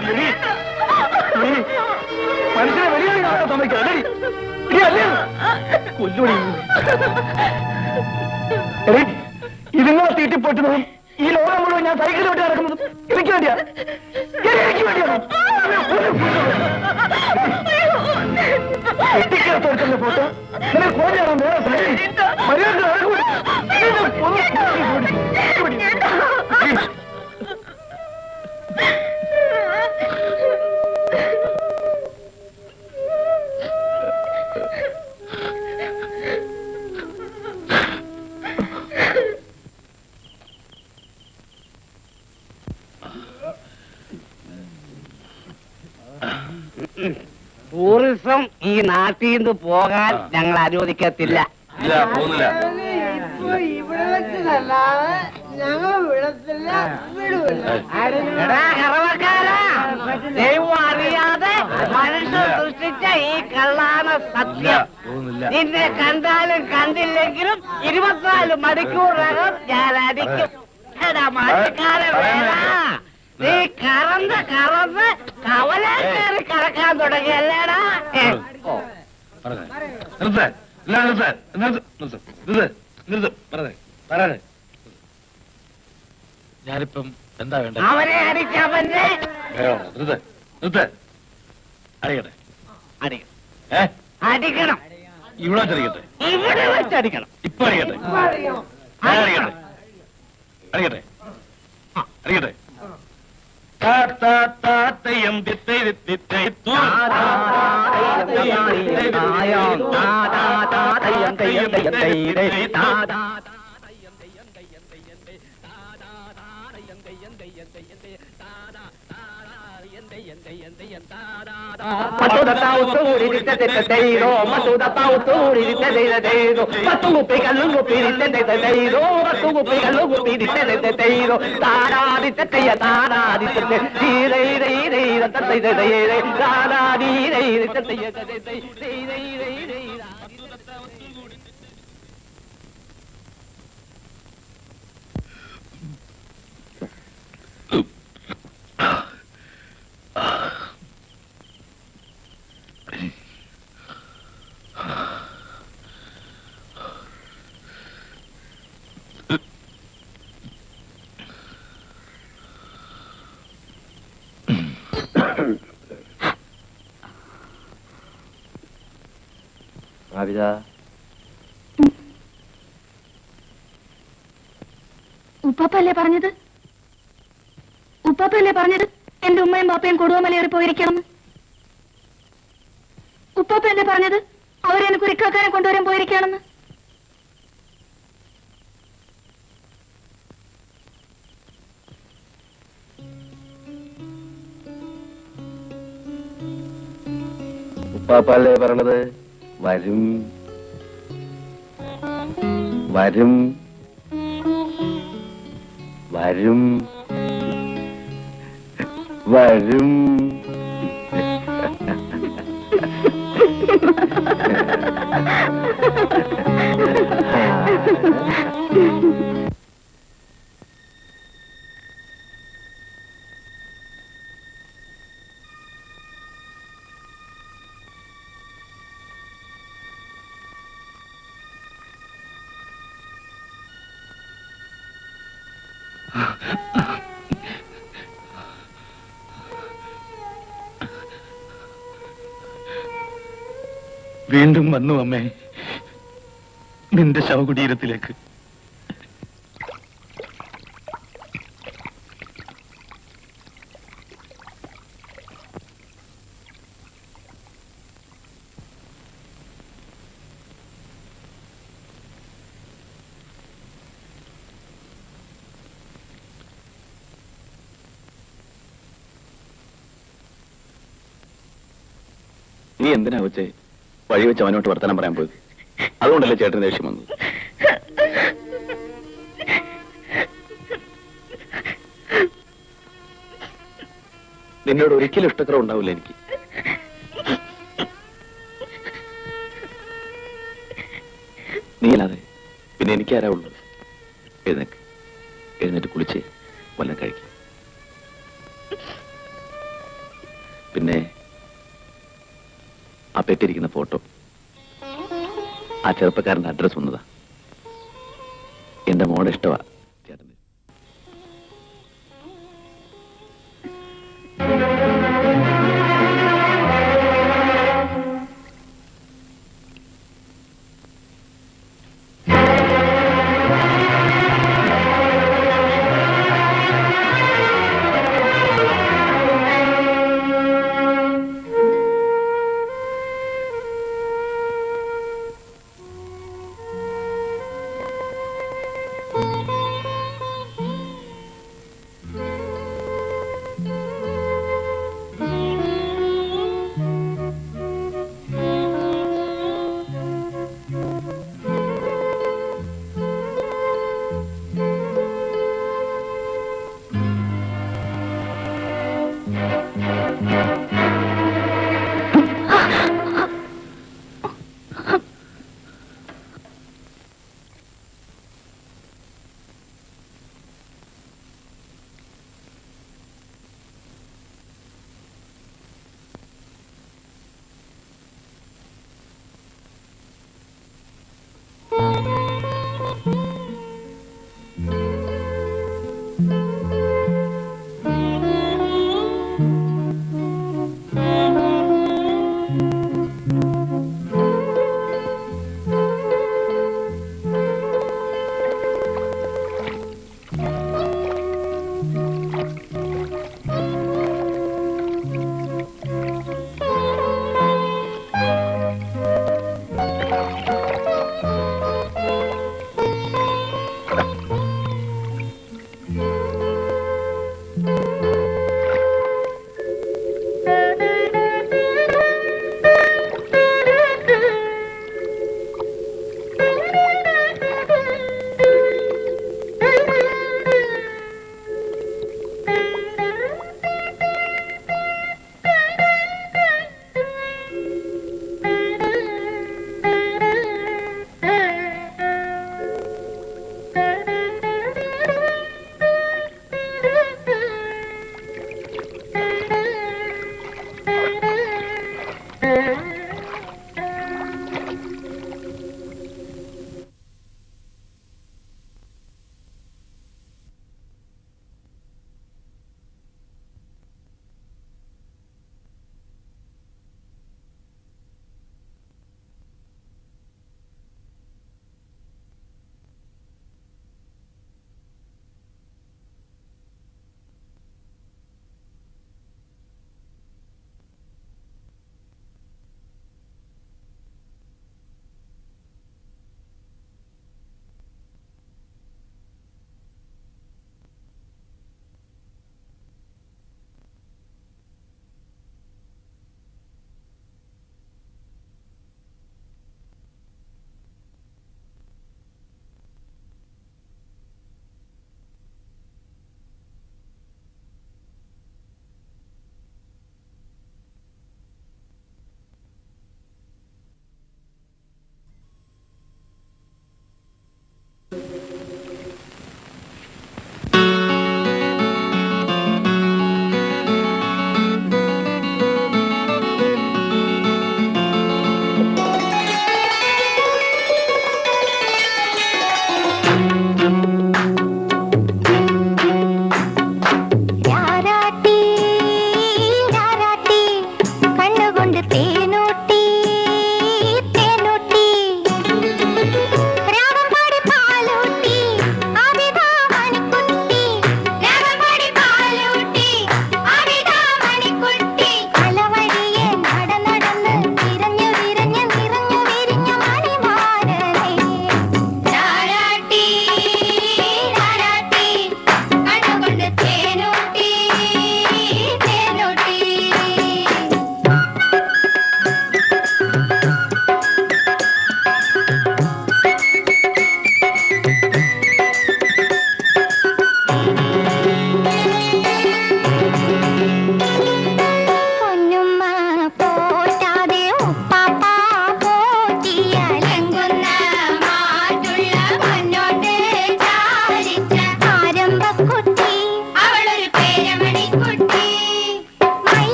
മനുഷ്യനെ വെളിയായി സമ്മതിക്കാം. ഇതുങ്ങളെ തീറ്റിപ്പൊട്ടുന്നതും ഈ ലോകം മുഴുവൻ ഞാൻ സൈക്കിൾ വിട്ട് നടക്കുന്നതും എനിക്ക് വേണ്ടിയാ, എനിക്ക് വേണ്ടിയാണ്. എത്തിക്കകത്തെടുക്കുന്ന ഫോട്ടോ നിനക്ക് കോഴിയാണോ മര്യാദ ടൂറിസം ഈ നാട്ടിൽ നിന്ന് പോകാൻ ഞങ്ങൾ അനുവദിക്കത്തില്ല. ദൈവം അറിയാതെ മനുഷ്യൻ സൃഷ്ടിച്ച ഈ കള്ളാണ് സത്യം. നിന്നെ കണ്ടാലും കണ്ടില്ലെങ്കിലും 24 മണിക്കൂറിനകം ഞാൻ അടിക്കും. നീ കറന്ന് കവല കയറി കറക്കാൻ തുടങ്ങിയല്ലേടാ. ഞാനിപ്പം എന്താ വേണ്ടത്? അവനെ അടിച്ചവന്റെ അറിയട്ടെ, അടിക്കണം. ഇവിടെ വെച്ചടിക്കട്ടെ, ഇവിടെ വെച്ചടിക്കണം. ഇപ്പൊ അറിയട്ടെ, അറിയട്ടെ, അറിയട്ടെ, അറിയട്ടെ. താത്തയ്യം ഉപ്പാപ്പല്ലേ പറഞ്ഞത്? ഉപ്പാപ്പല്ലേ പറഞ്ഞത് എന്റെ ഉമ്മയും പാപ്പയും കൊടുവമലയേറി പോയിരിക്കണം? ഉപ്പാപ്പല്ലേ പറഞ്ഞത് അവരെന്നെ കുറിക്കാക്കാനെ കൊണ്ടുവരാൻ പോയിരിക്കുകയാണെന്ന്? ഉപ്പാപ്പല്ലേ പറഞ്ഞത് വരും വരും വരും വരും. വീണ്ടും വന്നു അമ്മേ നിന്റെ ശവകുടീരത്തിലേക്ക്. നീ എന്തിനാ വെച്ചേ വഴി വെച്ച് അവനോട്ട് വർത്തമാനം പറയാൻ പോയത്? അതുകൊണ്ടല്ലേ ചേട്ടന് ദേഷ്യം വന്നത്? നിന്നോട് ഒരിക്കലും ഇഷ്ടക്കുറവ് ഉണ്ടാവില്ല എനിക്ക്. നീ അല്ലാതെ പിന്നെ എനിക്കാരാ ഉള്ളത്? എഴുന്നേക്ക്, എഴുന്നേറ്റ് കുളിച്ച് വല്ലതും കഴിക്കും. പിന്നെ ആ പെട്ടിരിക്കുന്ന ഫോട്ടോ, ആ ചെറുപ്പക്കാരന്റെ അഡ്രസ് വന്നതാ. എന്റെ മോടെ ഇഷ്ടമാ ചേട്ടന്.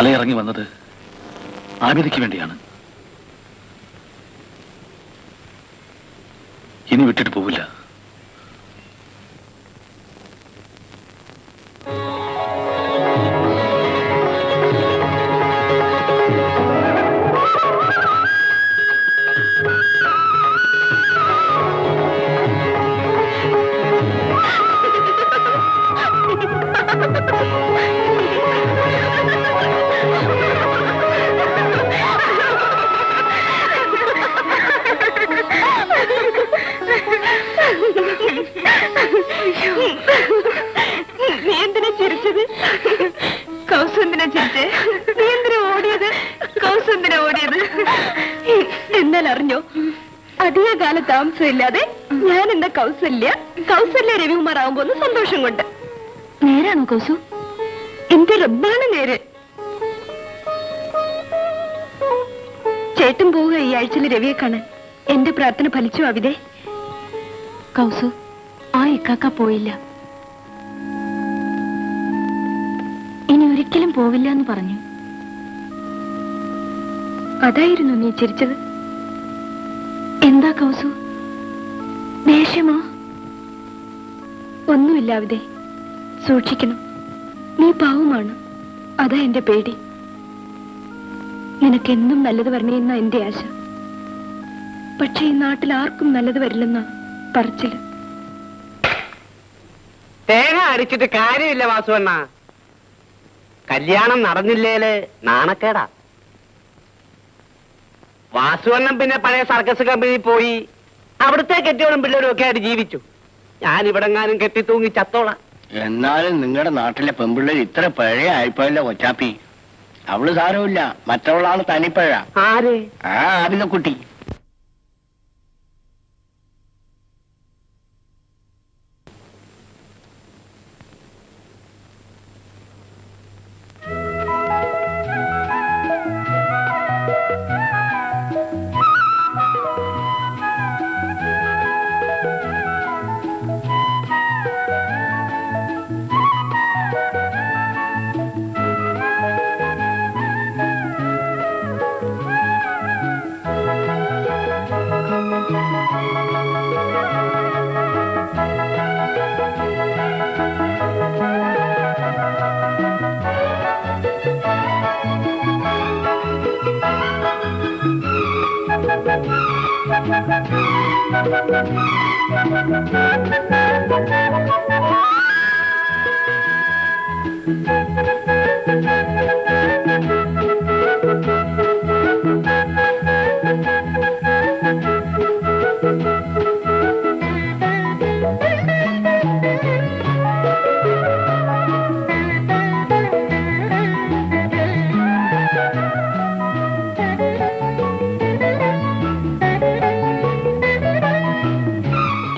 മലയിറങ്ങി വന്നത് ആബിദയ്ക്ക് വേണ്ടിയാണ്. ഇനി വിട്ടിട്ട് പോവില്ല. നീ എന്തിനാ ചിരിച്ചത്? കൗസു എന്തിനാ ചിരിച്ചേ? നീ എന്തിനാ ഓടിയത്? കൗസു എന്തിനാ ഓടിയത്? എന്നാൽ അറിഞ്ഞോ, അധിക കാല താമസമില്ലാതെ ഞാൻ എന്താ കൗസല്യ രവികുമാർ ആവുമ്പോന്ന് സന്തോഷം കൊണ്ട്. നേരാണോ കൗസു? എന്റെ റബ്ബാണ് നേര്. ചേട്ടൻ പോവുക ഈ ആഴ്ചയിൽ രവിയെ കാണാൻ. എന്റെ പ്രാർത്ഥന ഫലിച്ചു അവിടെ. കൗസു, ആ ഇക്കാക്ക പോയില്ല. ഇനി ഒരിക്കലും പോവില്ല എന്ന് പറഞ്ഞു. അതായിരുന്നു നീ ചിരിച്ചത്. എന്താ കൗസു, ദേഷ്യമോ? ഒന്നുമില്ല അവിടെ. സൂക്ഷിക്കണം, നീ പാവമാണ്. അതാ എന്റെ പേടി. നിനക്കെന്നും നല്ലത് വരണേന്ന എന്റെ ആശ. പക്ഷെ ഈ നാട്ടിൽ ആർക്കും നല്ലത് വരില്ലെന്നാ പറച്ചില്. തേങ്ങ അടിച്ചിട്ട് കാര്യമില്ല വാസുവണ്ണ. കല്യാണം നടന്നില്ലേല് നാണക്കേടാ. വാസുവണ്ണൻ പിന്നെ പഴയ സർക്കസ് കമ്പനിയിൽ പോയി അവിടുത്തെ കെട്ടിയോടും പിള്ളേരും ഒക്കെ ആയിട്ട് ജീവിച്ചു. ഞാൻ ഇവിടെങ്ങാനും കെട്ടി തൂങ്ങി ചത്തോളാം. എന്നാലും നിങ്ങളുടെ നാട്ടിലെ പെമ്പിള്ളേർ ഇത്ര പഴയ ആയിപ്പോയല്ലോ കൊച്ചാപ്പി. അവള് സാരമില്ല, മറ്റവളാണ് തനിപ്പഴ. ആര്? ആ ആബിദക്കുട്ടി.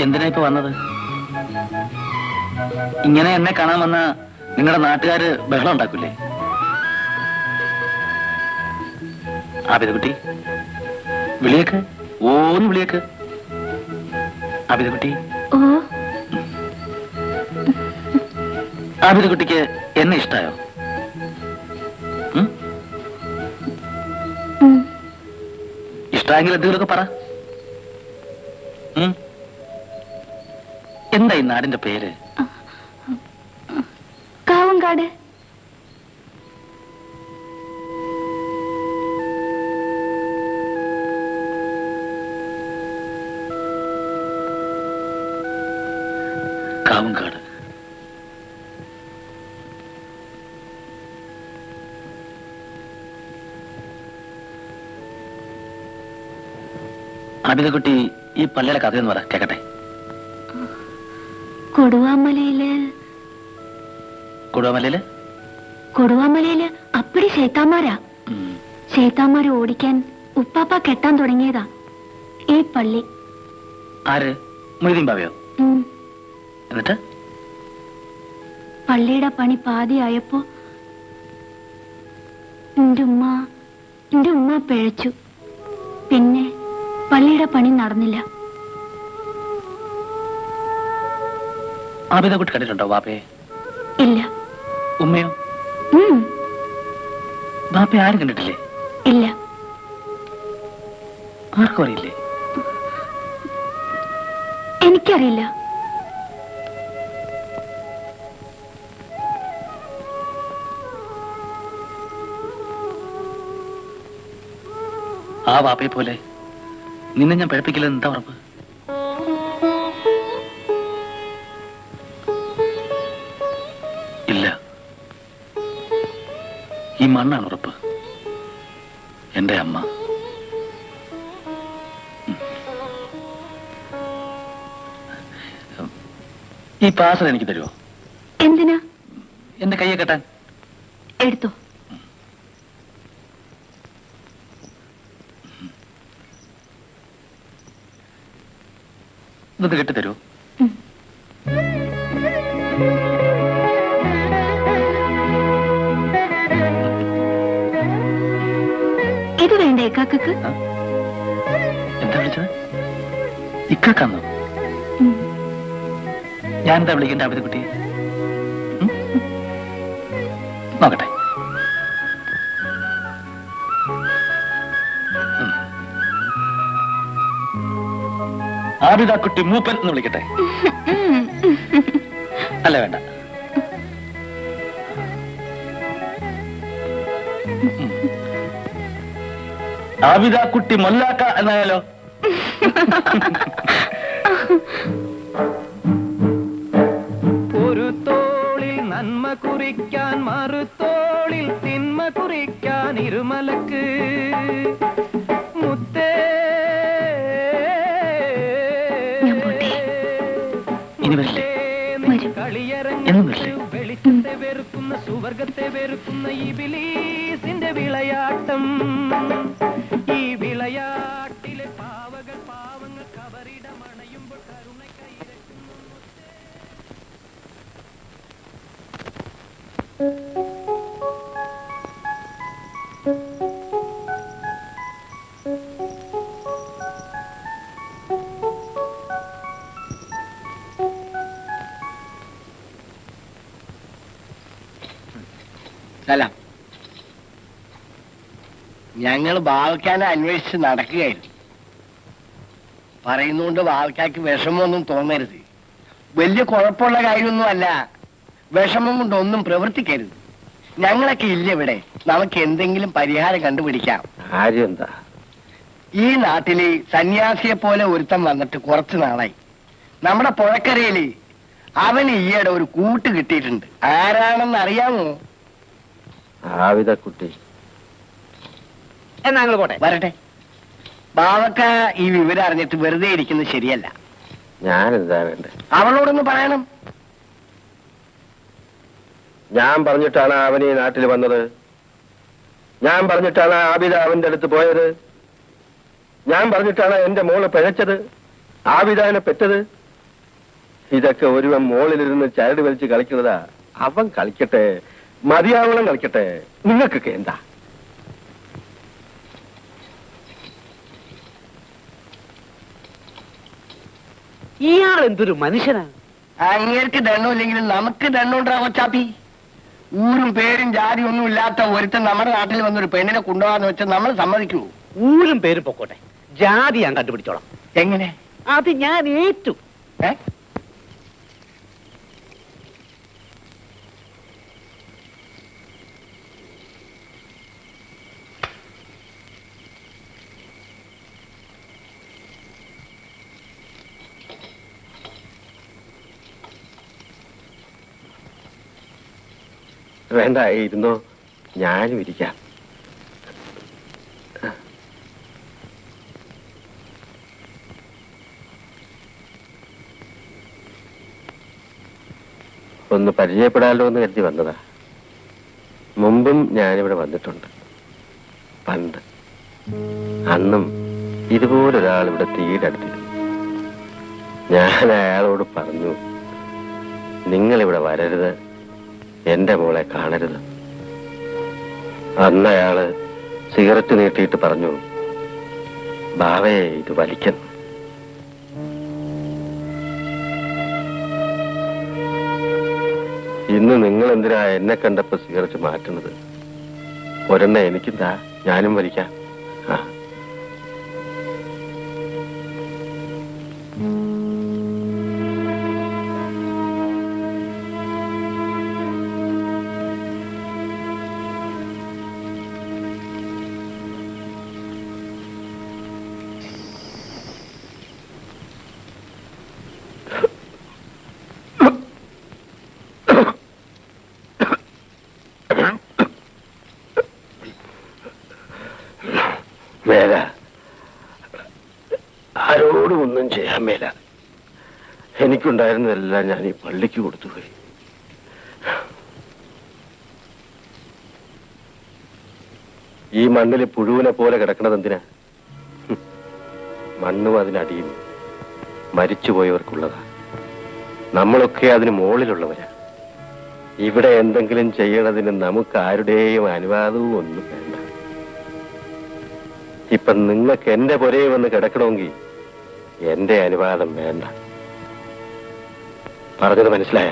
എന്തിനാ ഇപ്പൊ വന്നത്? ഇങ്ങനെ എന്നെ കാണാൻ വന്ന നിങ്ങളുടെ നാട്ടുകാര് ബഹളം ഉണ്ടാക്കൂലേ? ആബിദക്കുട്ടി, വിളിയേക്ക്, ഓന്ന് വിളിയേക്ക്. ആബിദക്കുട്ടി, ആബിദക്കുട്ടിക്ക് എന്നെ ഇഷ്ടായോ? ഇഷ്ടമെങ്കിൽ എന്തെങ്കിലുമൊക്കെ പറ. എന്താ ഈ നാടിന്റെ പേര്? കാവങ്കാട്. കാവങ്കാട്. ആബിദക്കുട്ടി, ഈ പള്ളിയുടെ കഥയെന്ന് പറ, കേക്കട്ടെ. കൊടുവാമലയില് അപ്പടി ശൈത്താന്മാരാ. ശൈത്താന്മാരെ ഓടിക്കാൻ ഉപ്പാപ്പ കെട്ടാൻ തുടങ്ങിയതാ ഈ പള്ളി. ആര്? മൊയ്തീൻ ബാവയോ? എന്നിട്ട് പള്ളിയുടെ പണി പാതിയായപ്പോ എന്റെ ഉമ്മ പിഴച്ചു. പിന്നെ പള്ളിയുടെ പണി നടന്നില്ല. ആബിദക്കുട്ടി കണ്ടിട്ടുണ്ടോ വാപ്പയെ? ഇല്ല. ഉമ്മയോ? ബാപ്പയെ ആരും കണ്ടിട്ടില്ലേ? ഇല്ല. ആർക്കും അറിയില്ലേ? എനിക്കറിയില്ല. ആ ബാപ്പയെ പോലെ നിന്നെ ഞാൻ പഴപ്പിക്കില്ല. എന്താ ഉറപ്പ്? ഇല്ല, ഈ മണ്ണാണ് ഉറപ്പ്. എന്റെ അമ്മ. ഈ പാസൽ എനിക്ക് തരുമോ? എന്തിനാ? എന്റെ കയ്യെ കെട്ടാൻ. എടുത്തോ. ഇതൊന്ന് കെട്ടിത്തരുമോ? ഇത് വേണ്ട ഇക്കാക്കക്ക്? എന്താ വിളിച്ചത്? ഇക്കാക്കാന്നോ? ഞാനെന്താ വിളിക്കണ്ട ആബിദക്കുട്ടി? നോക്കട്ടെ. ആബിദക്കുട്ടി മൂപ്പൻ എന്ന് വിളിക്കട്ടെ? അല്ല, വേണ്ട. ആബിദക്കുട്ടി മൊല്ലാക്ക എന്നായാലോ? ഒരു തോളിൽ നന്മ കുറിക്കാൻ മറുതോളിൽ തിന്മ കുറിക്കാൻ ഇരുമലക്ക് മുത്തേ. ഇനി വരില്ലേ? എന്നും വരില്ലേ? വെളിച്ചത്തെ വെറുക്കുന്ന സുവർഗത്തെ വെറുക്കുന്ന ഇബിലീസിന്റെ വിളയാട്ടം. ഈ വിളയാട്ടിലെ പാവകൾ പാവങ്ങൾ കബറിടമണയുമ്പോൾ കരുണ കൈരക്കുന്നു. സലാം. ഞങ്ങൾ ബാവക്കാനെ അന്വേഷിച്ച് നടക്കുകയായിരുന്നു. പറയുന്നുകൊണ്ട് ബാവക്കാക്ക് വിഷമമൊന്നും തോന്നരുത്. വലിയ കുഴപ്പമുള്ള കാര്യമൊന്നും അല്ല. വിഷമം കൊണ്ടൊന്നും പ്രവർത്തിക്കരുത്. ഞങ്ങളൊക്കെ ഇല്ല ഇവിടെ. നമുക്ക് എന്തെങ്കിലും പരിഹാരം കണ്ടുപിടിക്കാം. കാര്യം എന്താ? ഈ നാട്ടില് സന്യാസിയെ പോലെ ഒരുത്തൻ വന്നിട്ട് കുറച്ചു നാളായി. നമ്മുടെ പുഴക്കരയില് അവന് ഈയിടെ ഒരു കൂട്ട് കിട്ടിയിട്ടുണ്ട്. ആരാണെന്ന് അറിയാമോ? ആബിദക്കുട്ടി. എന്നാ ഞങ്ങൾ പോട്ടെ. വരട്ടെ. ബാവക്ക ഈ വിവരം അറിഞ്ഞിട്ട് വെറുതെ ഇരിക്കുന്നത് ശരിയല്ല. ഞാനെന്താ വേണ്ടേ? അവളോടൊന്ന് പറയണം. ഞാൻ പറഞ്ഞിട്ടാണ് അവൻ ഈ നാട്ടിൽ വന്നത്. ഞാൻ പറഞ്ഞിട്ടാണ് ആബിദ അവന്റെ അടുത്ത് പോയത്. ഞാൻ പറഞ്ഞിട്ടാണ് എന്റെ മോള് പിഴച്ചത്, ആബിദാനെ പെറ്റത്. ഇതൊക്കെ ഒരുവൻ മോളിലിരുന്ന് ചരട് വലിച്ച് കളിക്കുന്നതാ. അവൻ കളിക്കട്ടെ, മതിയാവളം കളിക്കട്ടെ. നിങ്ങൾക്കൊക്കെ എന്താ? ഇയാൾ എന്തൊരു മനുഷ്യനാണ്. അങ്ങേർക്ക് ദണ്ണമില്ലെങ്കിലും നമുക്ക് ദണ്ണുണ്ടാ കൊച്ചാപ്പി. ഊരും പേരും ജാതി ഒന്നും ഇല്ലാത്ത ഒരുത്തൻ നമ്മുടെ നാട്ടിൽ വന്നൊരു പെണ്ണിനെ കൊണ്ടുപോകാന്ന് വെച്ചാൽ നമ്മൾ സമ്മതിക്കൂ? ഊരും പേരും പൊക്കോട്ടെ, ജാതി ഞാൻ കണ്ടുപിടിച്ചോളാം. എങ്ങനെ? അത് ഞാൻ ഏറ്റു. ഏ? വേണ്ട, ഇരുന്നോ, ഞാനും ഇരിക്കാം. ഒന്ന് പരിചയപ്പെടാമല്ലോ എന്ന് കരുതി വന്നതാ. മുമ്പും ഞാനിവിടെ വന്നിട്ടുണ്ട്, പണ്ട്. അന്നും ഇതുപോലൊരാൾ ഇവിടെ തീരടുത്തിരുന്നു. ഞാൻ അയാളോട് പറഞ്ഞു, നിങ്ങളിവിടെ വരരുത്, എന്റെ മോളെ കാണരുത്. അന്ന് അയാള് സിഗരറ്റ് നീട്ടിയിട്ട് പറഞ്ഞു, ബാവയെ ഇത് വലിക്കുന്നു. ഇന്ന് നിങ്ങൾ എന്തിനാ എന്നെ കണ്ടപ്പോ സിഗരറ്റ് മാറ്റുന്നത്? ഒരെണ്ണ എനിക്കെന്താ, ഞാനും വലിക്കാം. ആ. മേല, ആരോടും ഒന്നും ചെയ്യാൻ മേല. എനിക്കുണ്ടായിരുന്നതെല്ലാം ഞാൻ ഈ പള്ളിക്ക് കൊടുത്തുപോയി. ഈ മണ്ണിൽ പുഴുവിനെ പോലെ കിടക്കണത് എന്തിനാ? മണ്ണും അതിനടിയും മരിച്ചുപോയവർക്കുള്ളതാ. നമ്മളൊക്കെ അതിന് മുകളിലുള്ളവരാ. ഇവിടെ എന്തെങ്കിലും ചെയ്യണതിന് നമുക്ക് ആരുടെയും അനുവാദവും ഒന്നും വേണ്ട. ഇപ്പൊ നിങ്ങൾക്ക് എന്റെ പുരയെ വന്ന് കിടക്കണമെങ്കിൽ എന്റെ അനുവാദം വേണ്ട. പറഞ്ഞത് മനസ്സിലായ?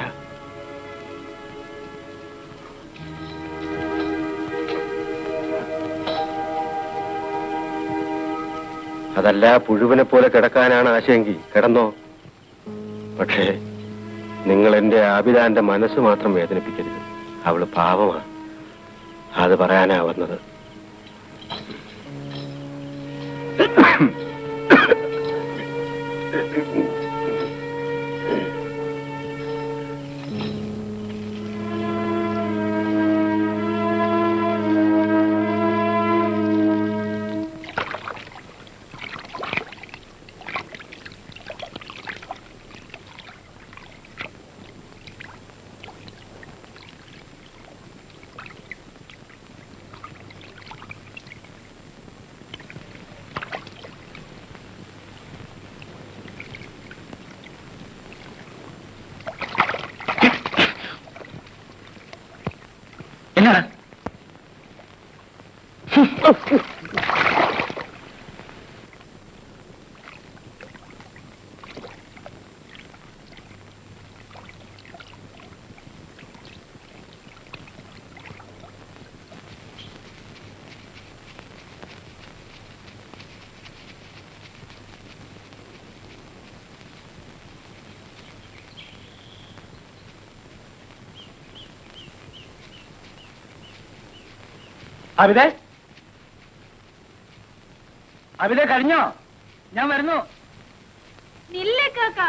അതല്ല, പുഴുവിനെ പോലെ കിടക്കാനാണ് ആശയെങ്കിൽ കിടന്നോ. പക്ഷേ നിങ്ങൾ എന്റെ ആബിദാന്റെ മനസ്സ് മാത്രം വേദനിപ്പിക്കരുത്. അവള് പാവമാണ്. അത് പറയാനാ വന്നത്. എന്നാ അവിതേ അവിതേ കഴിഞ്ഞോ? ഞാൻ വരുന്നു. നില്ലേ കാക്ക.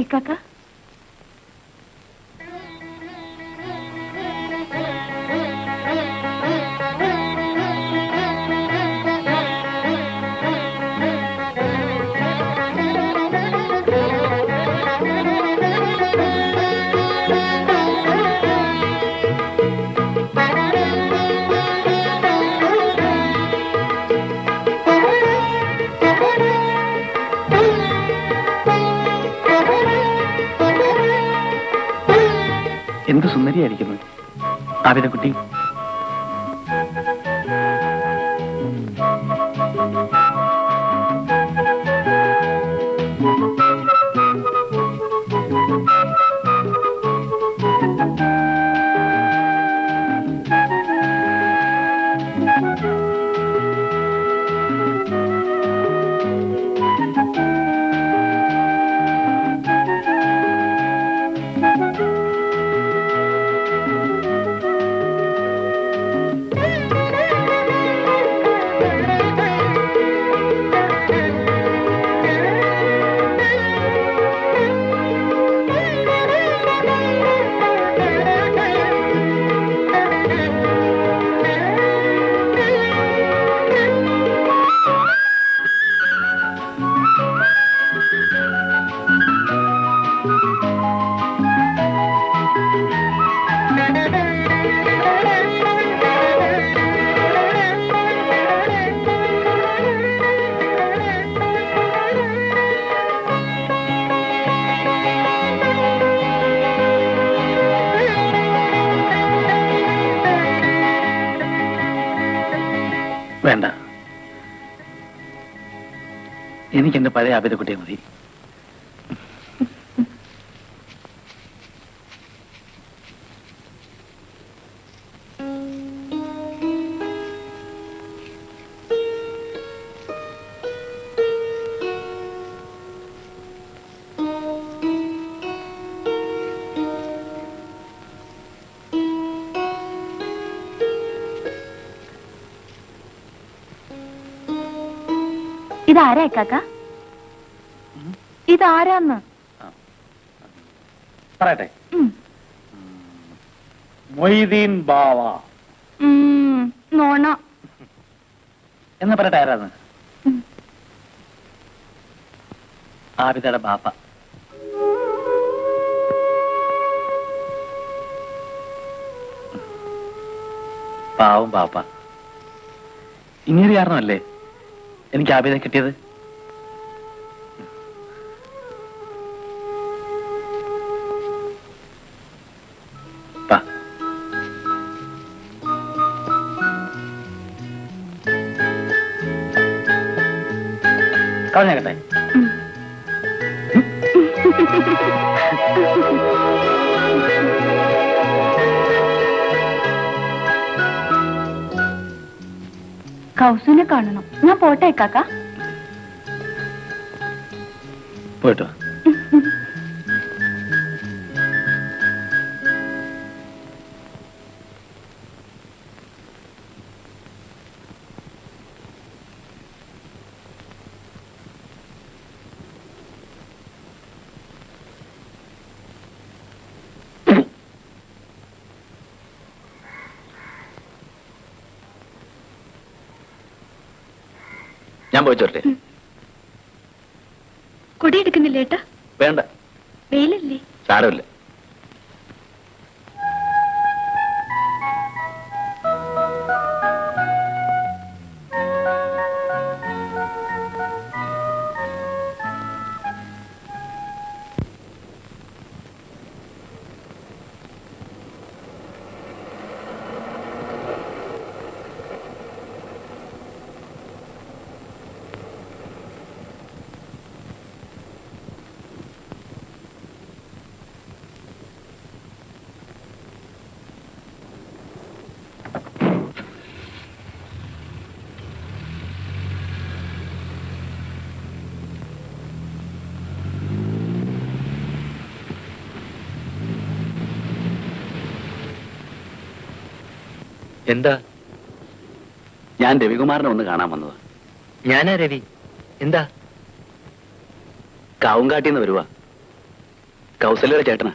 ഇക്കാക്ക, എന്ത് സുന്ദരിയായിരിക്കുന്നു ആബിദക്കുട്ടി. വേണ്ട, എനിക്ക് എന്റെ പഴയ ആബിദക്കുട്ടിയെ മതി. ഇതാരാ കാക്ക? ഇതാരാന്ന് പറയട്ടെ. ഉം. മൊയ്തീൻ ബാവ നോണ. എന്ന് പറയട്ടെ, ആരാന്ന്? ഉം. ആബിദയുടെ ബാപ്പ. പാവം ബാപ്പ. ഇങ്ങനെ കാരണമല്ലേ എനിക്ക് ആബിദ കിട്ടിയത്? കളഞ്ഞേക്കട്ടെ. കൗസുനെ കാണണം. ഞാൻ പോട്ടെ കാക്ക. പോയിട്ടോ. ഞാൻ പോയി ചോട്ടെ. കൊടി എടുക്കുന്നില്ല ഏട്ടാ? വേണ്ട, വെയിലല്ലേ? സാരമില്ല. എന്താ? ഞാൻ രവികുമാറിനെ ഒന്ന് കാണാൻ വന്നത്. ഞാനാ രവി. എന്താ? കാവുംകാട്ടിന്ന് വരുവാ. കൗസല്യയുടെ ചേട്ടനാ.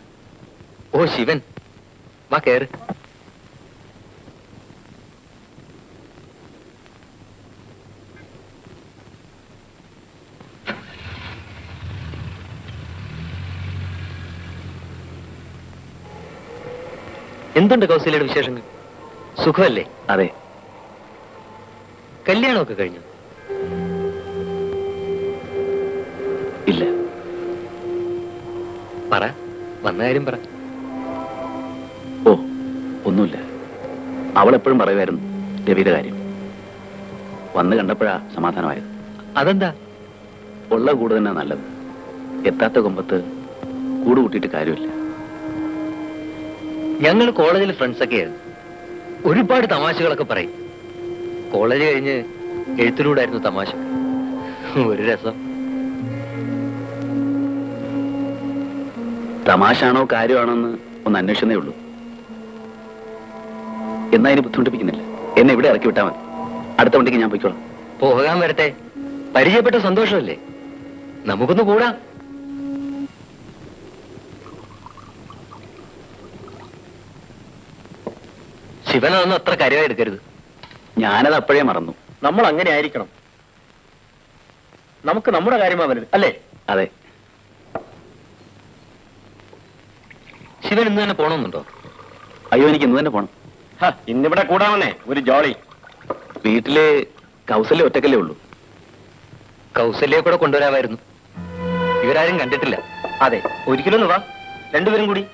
ഓ ശിവൻ, വാ കേറ്. എന്തുണ്ട് കൗസല്യയുടെ വിശേഷങ്ങൾ? സുഖമല്ലേ? അതെ. കല്യാണമൊക്കെ കഴിഞ്ഞു? ഇല്ല. പറ, വന്ന കാര്യം പറ. ഓ, ഒന്നുമില്ല. അവൾ എപ്പോഴും പറയുമായിരുന്നു രവിയുടെ കാര്യം. വന്ന് കണ്ടപ്പോഴാ സമാധാനമായത്. അതെന്താ? ഉള്ള കൂട് തന്നെ നല്ലത്. എത്താത്ത കൊമ്പത്ത് കൂട് കൂട്ടിയിട്ട് കാര്യമില്ല. ഞങ്ങൾ കോളേജിൽ ഫ്രണ്ട്സൊക്കെയായിരുന്നു. ഒരുപാട് തമാശകളൊക്കെ പറയും. കോളേജ് കഴിഞ്ഞ് എഴുത്തിലൂടായിരുന്നു തമാശ. ഒരു രസം. തമാശാണോ കാര്യമാണോ എന്ന് ഒന്ന് അന്വേഷിച്ചതേ ഉള്ളൂ. എന്നാ ഇനി ബുദ്ധിമുട്ടിപ്പിക്കുന്നില്ല. എന്നെ ഇവിടെ ഇറക്കി വിട്ടാൽ മതി. അടുത്ത വണ്ടിക്ക് ഞാൻ പോയിക്കോളാം. പോകാൻ വരട്ടെ. പരിചയപ്പെട്ട സന്തോഷമല്ലേ? നമുക്കൊന്ന് കൂടാം. ശിവനൊന്നും അത്ര കാര്യമായി എടുക്കരുത്. ഞാനത് അപ്പോഴേ മറന്നു. നമ്മൾ അങ്ങനെ ആയിരിക്കണം. നമുക്ക് നമ്മുടെ കാര്യമാ വലുത്, അല്ലേ? അതെ. ശിവൻ ഇന്ന് തന്നെ പോണമെന്നുണ്ടോ? അയ്യോ, എനിക്ക് ഇന്ന് തന്നെ പോണം. ഇന്നിവിടെ കൂടാമെന്നേ ഒരു ജോളി. വീട്ടില് കൗസല്യ ഒറ്റക്കല്ലേ ഉള്ളൂ. കൗസല്യെ കൂടെ കൊണ്ടുവരാമായിരുന്നു. ഇവരാരും കണ്ടിട്ടില്ല. അതെ, ഒരിക്കലൊന്ന് വാ, രണ്ടുപേരും കൂടി.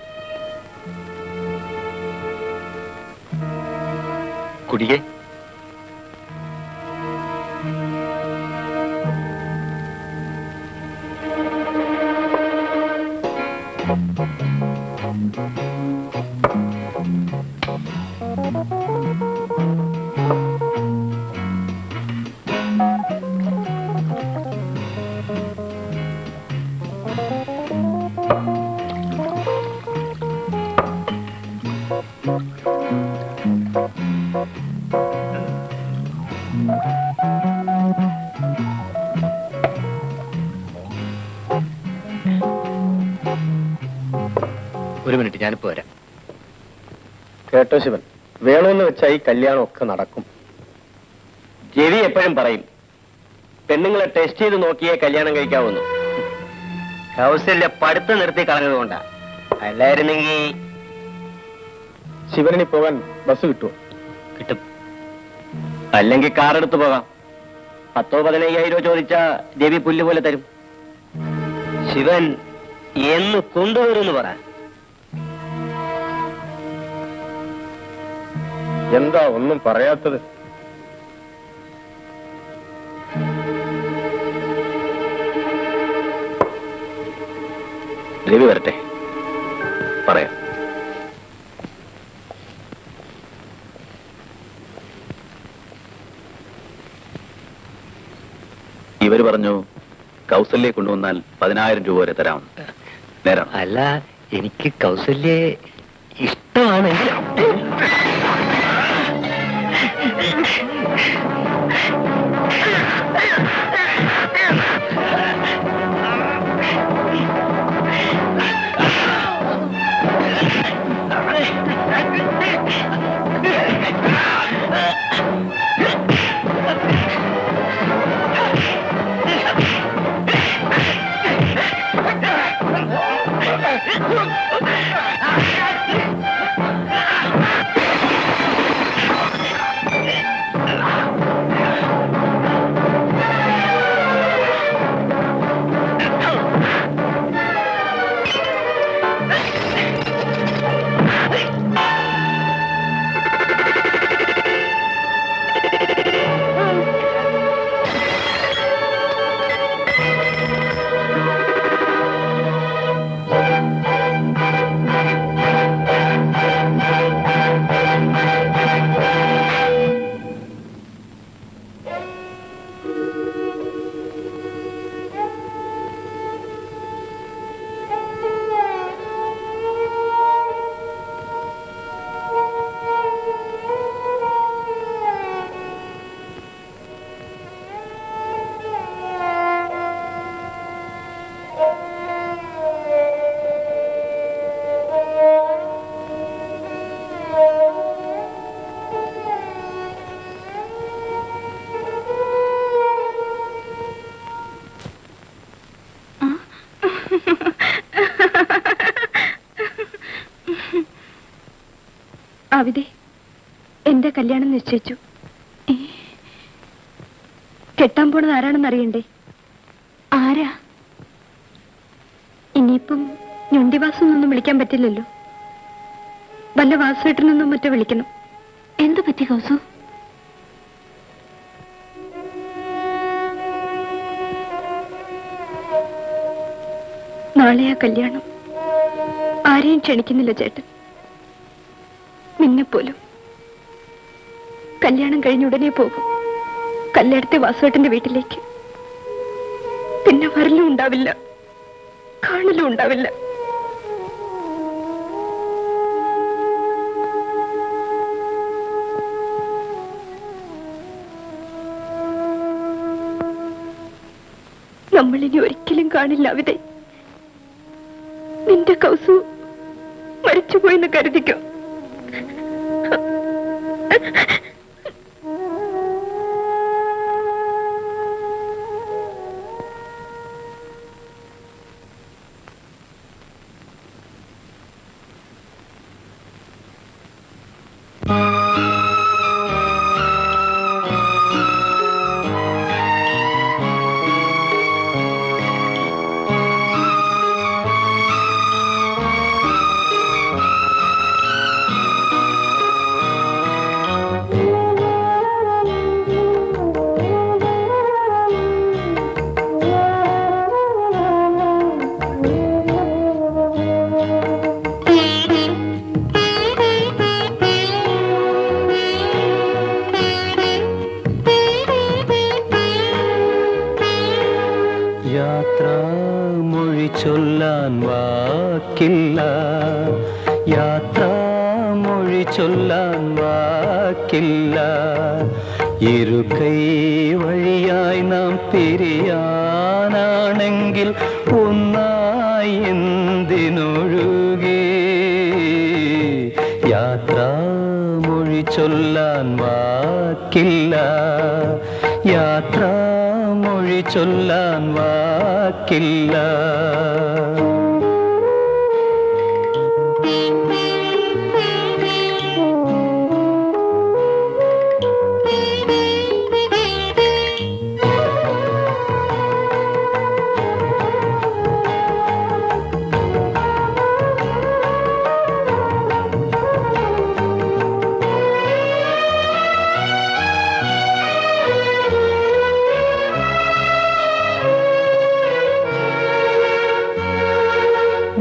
കുടികെ ഒരു മിനിറ്റ്, ഞാനിപ്പോ വരാം. കേട്ടോ ശിവൻ, വേണമെന്ന് വെച്ചാൽ ഈ കല്യാണം ഒക്കെ നടക്കും. രവി എപ്പോഴും പറയും പെണ്ണുങ്ങളെ ടെസ്റ്റ് ചെയ്ത് നോക്കിയേ കല്യാണം കഴിക്കാവുന്നു. കൗസല്യ പഠിത്തം നിർത്തി കളഞ്ഞതുകൊണ്ടാ. അല്ലായിരുന്നെങ്കിൽ ശിവനിനി പോകാൻ ബസ് കിട്ടുമോ? കിട്ടും. അല്ലെങ്കിൽ കാർ എടുത്തു പോകാം. 10,000-15,000 ചോദിച്ചാ രവി പുല്ല് പോലെ തരും. ശിവൻ എന്ന് കൊണ്ടുവരുമെന്ന് പറ. എന്താ ഒന്നും പറയാത്തത്? രവി വരട്ടെ, പറയാം. ഇവര് പറഞ്ഞു കൗസല്യെ കൊണ്ടുവന്നാൽ 10,000 രൂപ വരെ തരാം. നേരം അല്ല, എനിക്ക് കൗസല്യെ ഇഷ്ടമാണെങ്കിൽ അവിടെ എന്റെ കല്യാണം നിശ്ചയിച്ചു. കെട്ടാൻ പോണത് ആരാണെന്ന് അറിയണ്ടേ? ആരാ? ഇനിയിപ്പം ഞൊണ്ടിവാസൊന്നും വിളിക്കാൻ പറ്റില്ലല്ലോ. വല്ല വാസുവേട്ടനൊന്നും മറ്റോ വിളിക്കണം. എന്തു പറ്റി കൗസു? നാളെയാ കല്യാണം. ആരെയും ക്ഷണിക്കുന്നില്ല ചേട്ടൻ, നിന്നെപ്പോലും. കല്യാണം കഴിഞ്ഞ ഉടനെ പോകും കല്യാണത്തെ വാസുവേട്ടന്റെ വീട്ടിലേക്ക്. പിന്നെ വരലും ഉണ്ടാവില്ല, കാണലും ഉണ്ടാവില്ല. നമ്മളിനി ഒരിക്കലും കാണില്ല അവിടെ. നിന്റെ കൗസു മരിച്ചുപോയെന്ന് കരുതിക്കോ. യാത്രാമൊഴി ചൊല്ലാൻ വാക്കില്ല, യാത്രാമൊഴി ചൊല്ലാൻ വാക്കില്ല. ഇരുകൈ വഴിയായി നാം പിരിയാനാണെങ്കിൽ ഒന്നായി എന്തിനൊഴുകേ? ചൊല്ലാൻ വാക്കില്ല, യാത്രാമൊഴി ചൊല്ലാൻ വാക്കില്ല.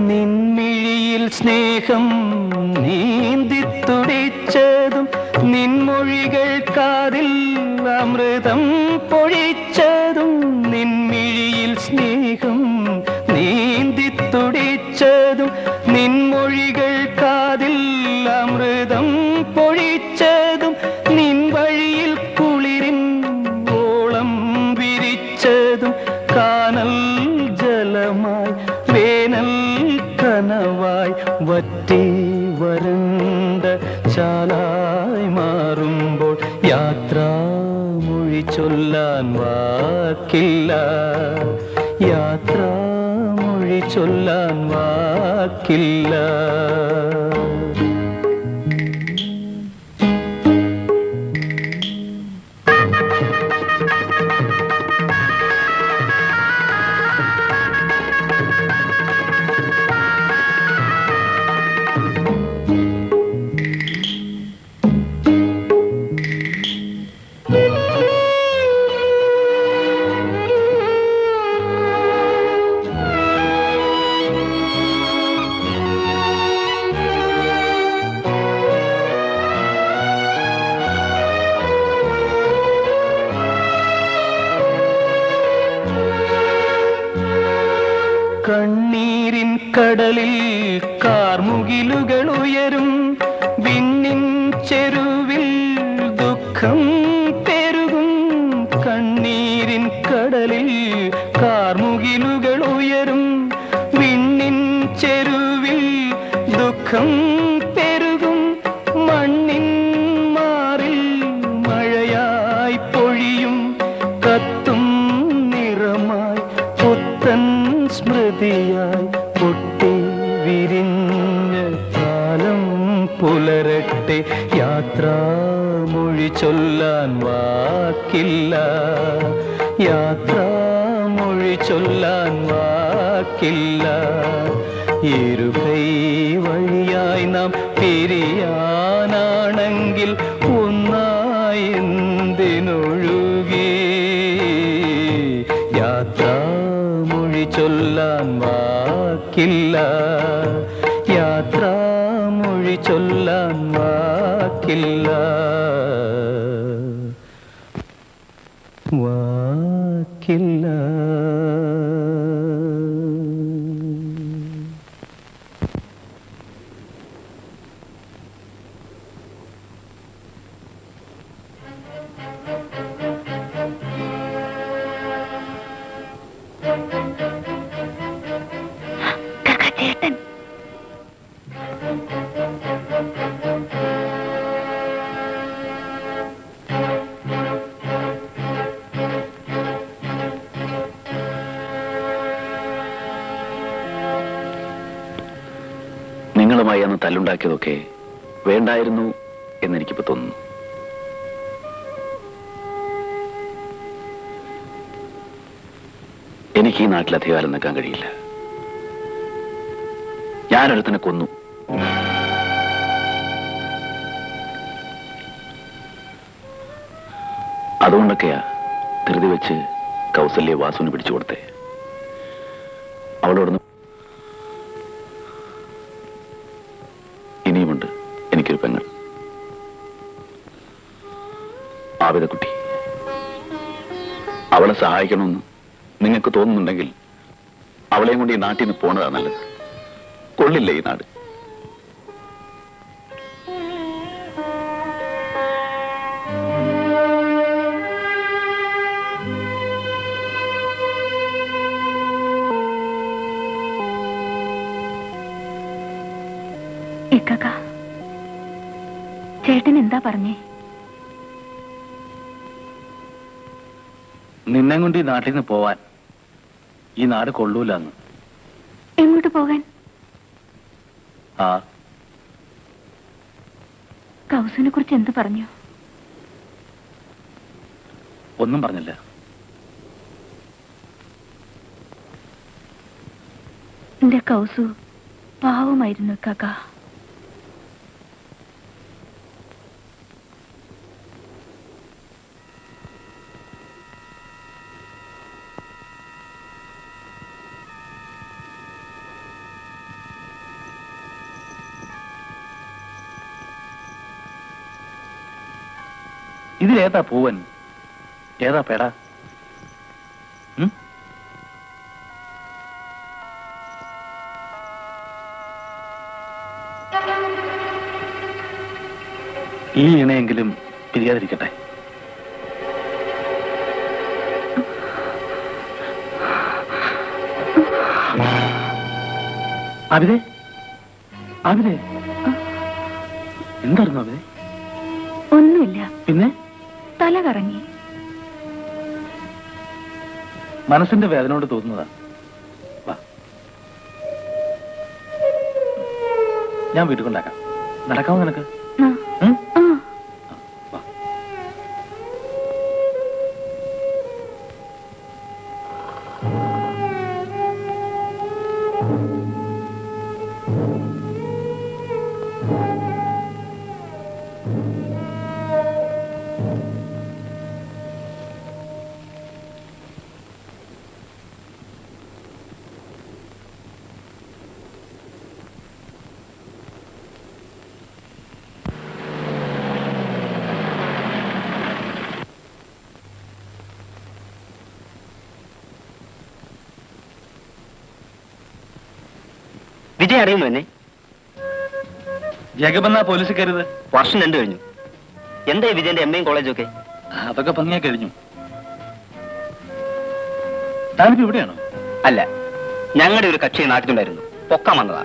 നിൻമിഴിയിൽ സ്നേഹം നീന്തിത്തുടിച്ചതും നിൻമൊഴികൾ കാതിൽ അമൃതം പൊഴിച്ചതും, നിൻമിഴിയിൽ സ്നേഹം നീന്തിത്തുടിച്ചതും നിൻമൊഴികൾ കാതിൽ അമൃതം പൊഴിച്ചതും, നിൻ വഴിയിൽ കുളിരിൻ ഓളം വിരിച്ചതും, കാനൽ ജലമായി വേനൽ കനവായി വറ്റി വരണ്ട ചാലായി മാറുമ്പോൾ യാത്രാമൊഴി ചൊല്ലാൻ വാക്കില്ല, യാത്രാമൊഴി ചൊല്ലാൻ വാക്കില്ല. കണ്ണീരിൻ കടലിൽ കാർമുകിലുകൾ ഉയരും, വിണ്ണിൻ ചെരുവിൽ ദുഃഖം പെരുകും. കണ്ണീരിൻ കടലിൽ കാർമുകിലുകൾ ഉയരും, വിണ്ണിൻ ചെരുവിൽ ദുഃഖം പെരുകും. മണ്ണിൻ മാറിൽ മഴയായി പൊഴിയും, കത്തും നിറമായി പുത്തൻ സ്മൃതിയായി പൊട്ടി വിരിഞ്ഞ കാലം പുലരട്ടെ. യാത്രാമൊഴി ചൊല്ലാൻ വാക്കില്ല, യാത്രാമൊഴി ചൊല്ലാൻ വാക്കില്ല. ഇരുകൈ വഴിയായി നാം പിരിയാനാണെങ്കിൽ ഒന്നായി എന്തിനൊഴുകി. യാത്രാമൊഴി ചൊല്ലാൻ വാക്കില്ല, യാത്രാമൊഴി ചൊല്ലാൻ വാക്കില്ല, വാക്കില്ല. ചേട്ടൻ നിങ്ങളുമായി അന്ന് തല്ലുണ്ടാക്കിയതൊക്കെ വേണ്ടായിരുന്നു എന്നെനിക്കിപ്പോ തോന്നുന്നു. എനിക്ക് ഈ നാട്ടിൽ അധികാരം നിൽക്കാൻ കഴിയില്ല. ഞാനൊരുത്തനെ കൊന്നു. അതുകൊണ്ടൊക്കെയാ ധൃതി വെച്ച് കൗസല്യെ വാസുവിന് പിടിച്ചു കൊടുത്തേ. അവളോടൊന്ന് ഇനിയുമുണ്ട് എനിക്കൊരു പെങ്ങൾ, ആവിതക്കുട്ടി. അവളെ സഹായിക്കണമെന്ന് നിങ്ങൾക്ക് തോന്നുന്നുണ്ടെങ്കിൽ അവളെയും കൊണ്ട് ഈ നാട്ടിൽ നിന്ന് പോണതാ നല്ലത്. കൊള്ളില്ല ഈ നാട്. ചേട്ടൻ ഏട്ടൻ എന്താ പറഞ്ഞേ? നിന്നെ കൊണ്ട് ഈ നാട്ടിൽ നിന്ന് പോവാൻ ഈ നാട് കൊള്ളൂലെന്ന്. എങ്ങോട്ട് പോകാൻ? ആ കൗസുവിനെ കുറിച്ച് എന്ത് പറഞ്ഞു? ഒന്നും പറഞ്ഞില്ല. എന്റെ കൗസു പാവമായിരുന്നു കാക്ക. ഇതിലേതാ പൂവൻ, ഏതാ പേട? ഈ ഇണയെങ്കിലും പിരിയാതിരിക്കട്ടെ. അവിതേ അവിതേ എന്തായിരുന്നു അവിതേ? ഒന്നുമില്ല, പിന്നെ തല കറങ്ങി. മനസ്സിന്റെ വേദനയോട് തോന്നുന്നതാ. വാ, ഞാൻ വീട്ടിൽ കൊണ്ടാക്കാം. നടക്കാമോ നിനക്ക്? ആ, ഉം? ആ. വാ. വിജയ് അറിയുമോ എന്നെ? ജഗബന്ന പോലീസ് കയറിയത് വർഷം 2 കഴിഞ്ഞു. എന്തായി വിജയന്റെ MA കോളേജും ഒക്കെ? അതൊക്കെ ഭംഗിയാ കഴിഞ്ഞു. താനിപ്പോ ഇവിടെയാണോ? അല്ല, ഞങ്ങളുടെ ഒരു കക്ഷി നാട്ടിലുണ്ടായിരുന്നു, പൊക്കാൻ വന്നതാ.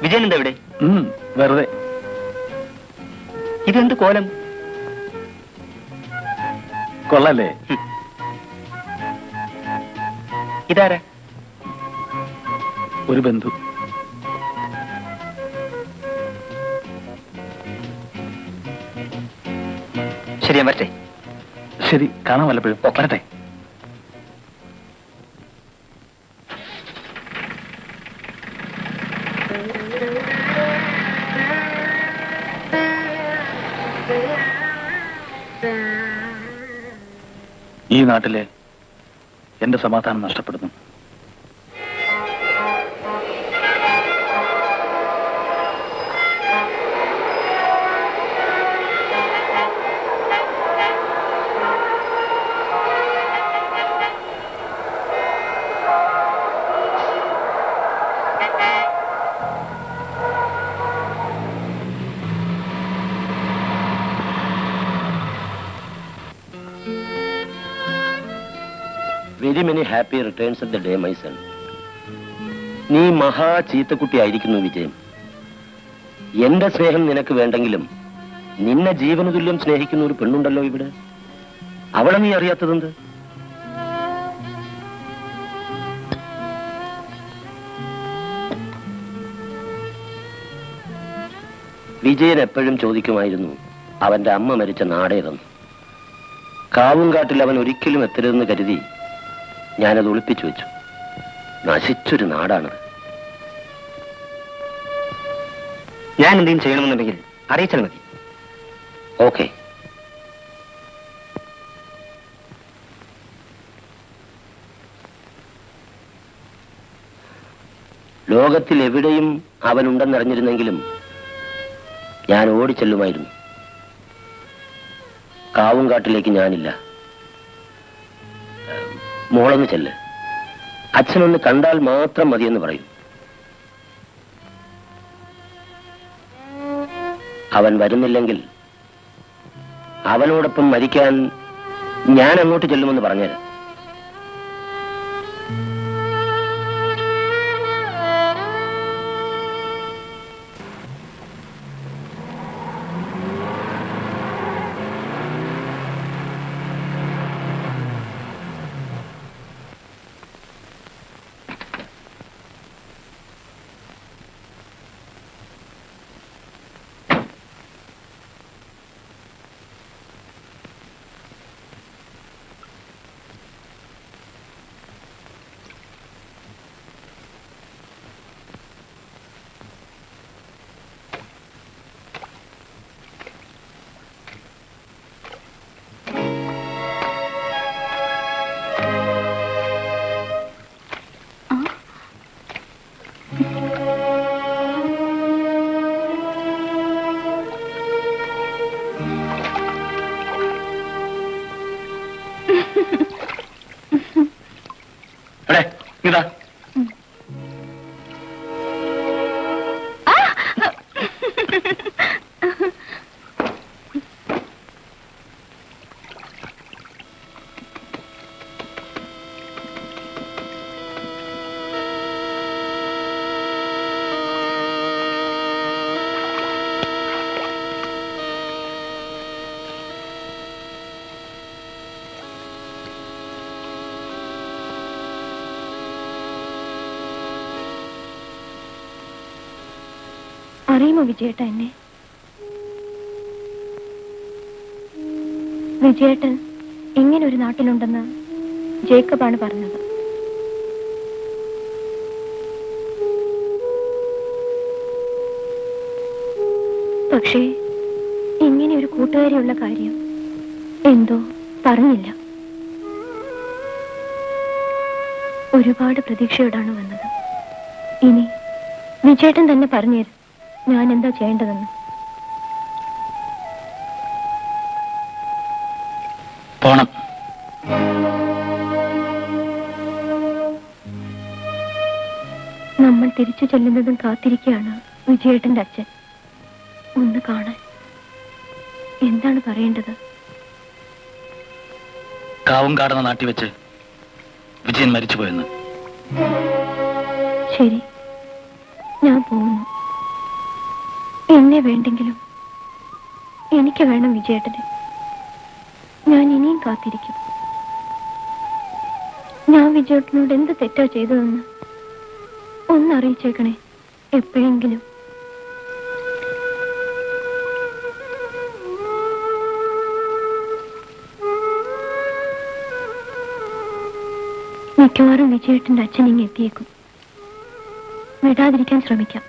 വിജയൻ എന്താ ഇവിടെ? വെറുതെ. ഇതെന്ത് കോലം? കൊള്ളല്ലേ? ഇതാരാ? ഒരു ബന്ധു. ശരി, ഞാൻ വരട്ടെ. ശരി, കാണാൻ വല്ലപ്പോഴും. വരട്ടെ. ഈ നാട്ടിലെ എന്റെ സമാധാനം നഷ്ടപ്പെടുന്നു. Very many happy returns of the day my son. നീ മഹാ ചീത്തക്കുട്ടി ആയിരിക്കുന്നു വിജയൻ. എന്റെ സ്നേഹം നിനക്ക് വേണ്ടെങ്കിലും നിന്നെ ജീവന തുല്യം സ്നേഹിക്കുന്ന ഒരു പെണ്ണുണ്ടല്ലോ ഇവിടെ. അവളെ നീ അറിയാത്തതെന്ത്? വിജയൻ എപ്പോഴും ചോദിക്കുമായിരുന്നു അവന്റെ അമ്മ മരിച്ച നാടേതെന്ന്. കാവുംകാട്ടിൽ അവൻ ഒരിക്കലും എത്തരുതെന്ന് കരുതി ഞാനത് ഒളിപ്പിച്ചു വെച്ചു. നശിച്ചൊരു നാടാണത്. ഞാൻ എന്തെങ്കിലും ചെയ്യണമെന്നുണ്ടെങ്കിൽ അറിയിച്ചാൽ മതി. ഓക്കെ. ലോകത്തിൽ എവിടെയും അവനുണ്ടെന്നറിഞ്ഞിരുന്നെങ്കിലും ഞാൻ ഓടിച്ചെല്ലുമായിരുന്നു. കാവുംകാട്ടിലേക്ക് ഞാനില്ല. മോളൊന്ന് ചെല്ല്. അച്ഛനൊന്ന് കണ്ടാൽ മാത്രം മതിയെന്ന് പറയും. അവൻ വരുന്നില്ലെങ്കിൽ അവനോടൊപ്പം മരിക്കാൻ ഞാൻ അങ്ങോട്ട് ചെല്ലുമെന്ന് പറഞ്ഞുതരാം. എടേ ഇതാ അറിയുമോ വിജയേട്ട എന്നെ? വിജയേട്ടൻ ഇങ്ങനെ ഒരു നാട്ടിലുണ്ടെന്ന് ജേക്കബാണ് പറഞ്ഞത്. പക്ഷേ ഇങ്ങനെ ഒരു കൂട്ടുകാരിയുള്ള കാര്യം എന്തോ പറഞ്ഞില്ല. ഒരുപാട് പ്രതീക്ഷയോടാണ് വന്നത്. ഇനി വിജയേട്ടൻ തന്നെ പറഞ്ഞുതരും ഞാൻ എന്താ ചെയ്യേണ്ടതെന്ന്. പോണം. നമ്മൾ തിരിച്ചു ചെല്ലുന്നതും കാത്തിരിക്കുകയാണ് വിജയേട്ടന്റെ അച്ഛൻ. ഒന്ന് കാണാൻ. എന്താണ് പറയേണ്ടത്? കാവുംകാടെന്ന നാട്ടിൽ വെച്ച് വിജയൻ മരിച്ചുപോയെന്ന്. ശരി, ഞാൻ പോകുന്നു. എന്നെ വേണ്ടെങ്കിലും എനിക്ക് വേണം വിജയേട്ടനെ. ഞാൻ ഇനിയും കാത്തിരിക്കും. ഞാൻ വിജയേട്ടനോട് എന്ത് തെറ്റാ ചെയ്തതെന്ന് ഒന്നറിയിച്ചേക്കണേ എപ്പോഴെങ്കിലും. മിക്കവാറും വിജയേട്ടന്റെ അച്ഛൻ ഇങ്ങ് എത്തിയേക്കും. വിടാതിരിക്കാൻ ശ്രമിക്കാം.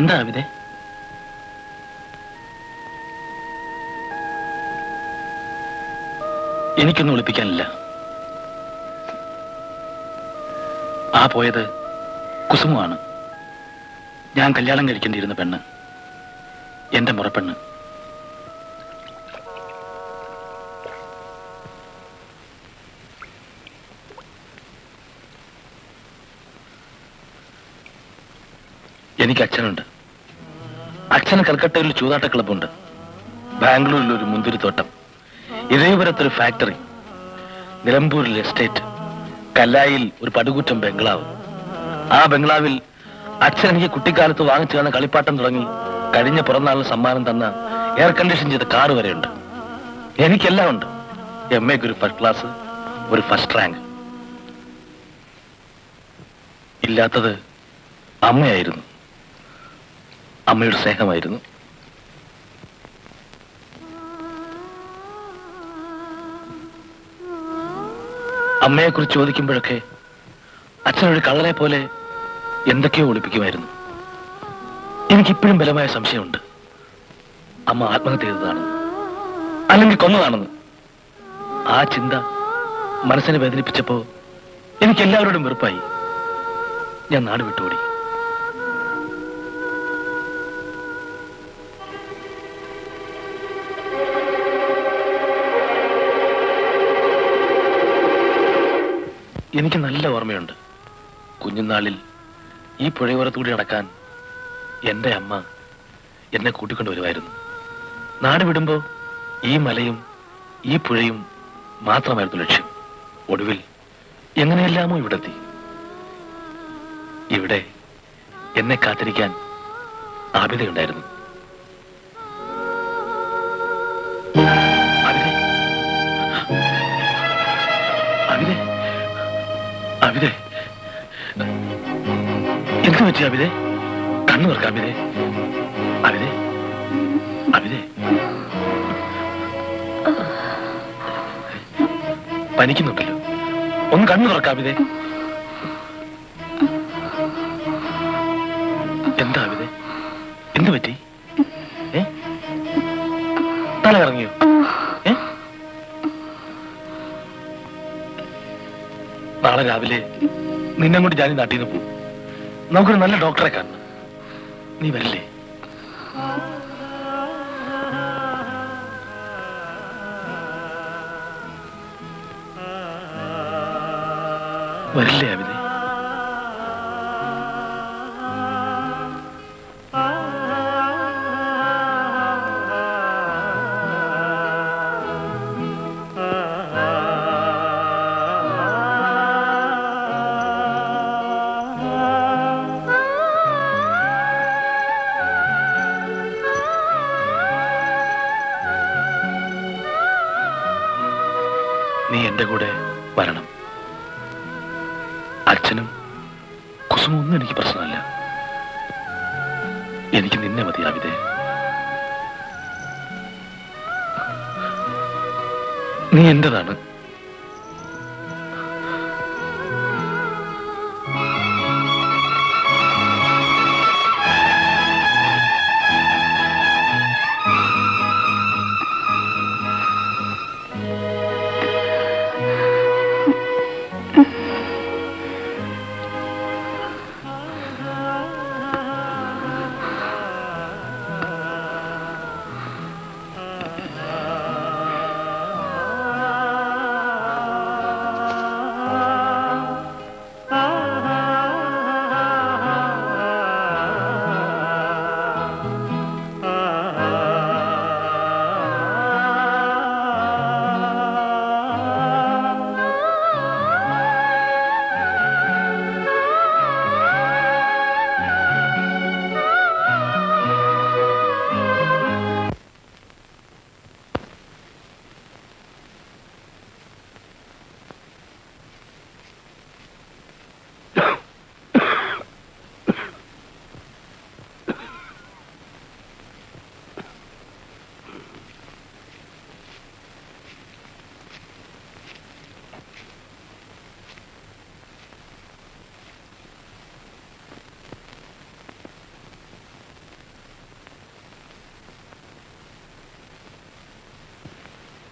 എന്താ അവിതേ? എനിക്കൊന്നും ഒളിപ്പിക്കാനില്ല. ആ പോയത് കുസുമമാണ്. ഞാൻ കല്യാണം കഴിക്കേണ്ടിയിരുന്ന പെണ്ണ്, എന്റെ മുറപ്പെണ്ണ്. എനിക്ക് അച്ഛനുണ്ട്. അച്ഛന് കൽക്കട്ടയിൽ ചൂതാട്ട ക്ലബുണ്ട്. ബാംഗ്ലൂരിൽ ഒരു മുന്തിരിത്തോട്ടം, ഇതേപുരത്തൊരു ഫാക്ടറി, നിലമ്പൂരിൽ എസ്റ്റേറ്റ്, കല്ലായിൽ ഒരു പടുകൂറ്റം ബംഗ്ലാവ്. ആ ബംഗ്ലാവിൽ അച്ഛൻ എനിക്ക് കുട്ടിക്കാലത്ത് വാങ്ങിച്ചു തന്ന കളിപ്പാട്ടം തുടങ്ങി കഴിഞ്ഞ പിറന്നാളിന് സമ്മാനം തന്ന എയർ കണ്ടീഷൻ ചെയ്ത കാറ് വരെയുണ്ട്. എനിക്കെല്ലാം ഉണ്ട്. എംഎക്ക് ഒരു ഫസ്റ്റ് ക്ലാസ്, ഒരു ഫസ്റ്റ് റാങ്ക്. ഇല്ലാത്തത് അമ്മയായിരുന്നു. അമ്മയുടെ സ്നേഹമായിരുന്നു. അമ്മയെക്കുറിച്ച് ചോദിക്കുമ്പോഴൊക്കെ അച്ഛനൊരു കള്ളനെ പോലെ എന്തൊക്കെയോ ഒളിപ്പിക്കുമായിരുന്നു. എനിക്കിപ്പോഴും ബലമായ സംശയമുണ്ട്, അമ്മ ആത്മഹത്യ ചെയ്തതാണെന്ന് അല്ലെങ്കിൽ കൊന്നതാണെന്ന്. ആ ചിന്ത മനസ്സിനെ വേദനിപ്പിച്ചപ്പോ എനിക്ക് എല്ലാവരോടും വെറുപ്പായി. ഞാൻ നാട് വിട്ടോടി. എനിക്ക് നല്ല ഓർമ്മയുണ്ട്. കുഞ്ഞുനാളിൽ ഈ പുഴയോരത്തൂടി നടക്കാൻ എന്റെ അമ്മ എന്നെ കൂട്ടിക്കൊണ്ടുവരുമായിരുന്നു. നാട് വിടുമ്പോ ഈ മലയും ഈ പുഴയും മാത്രമായിരുന്നു ലക്ഷ്യം. ഒടുവിൽ എങ്ങനെയെല്ലാമോ ഇവിടെത്തി. ഇവിടെ എന്നെ കാത്തിരിക്കാൻ ആബിദയുണ്ടായിരുന്നു. അബിദേ, എന്ത് പറ്റി അബിദേ? കണ്ണു തുറക്കാം അബിദേ. അബിദേ, അബിദേ, പനിക്കുന്നുണ്ടല്ലോ. ഒന്ന് കണ്ണു തുറക്കാം അബിദേ. എന്താ അബിദേ? എന്ത് പറ്റി? തല ഇറങ്ങിയോ? ഏ? നാളെ രാവിലെ നിന്നെ കൊണ്ട് ഞാൻ ഈ നാട്ടിൽ നിന്ന് പോകും. നമുക്കൊരു നല്ല ഡോക്ടറെ കാണണം. നീ വരില്ലേ? വരില്ലേ അവിനെ? നീ എന്റെ കൂടെ വരണം. അച്ഛനും കുസുമൊന്നും എനിക്ക് പ്രശ്നമല്ല. എനിക്ക് നിന്നെ മതി ആവിതേ. നീ എന്റേതാണ്.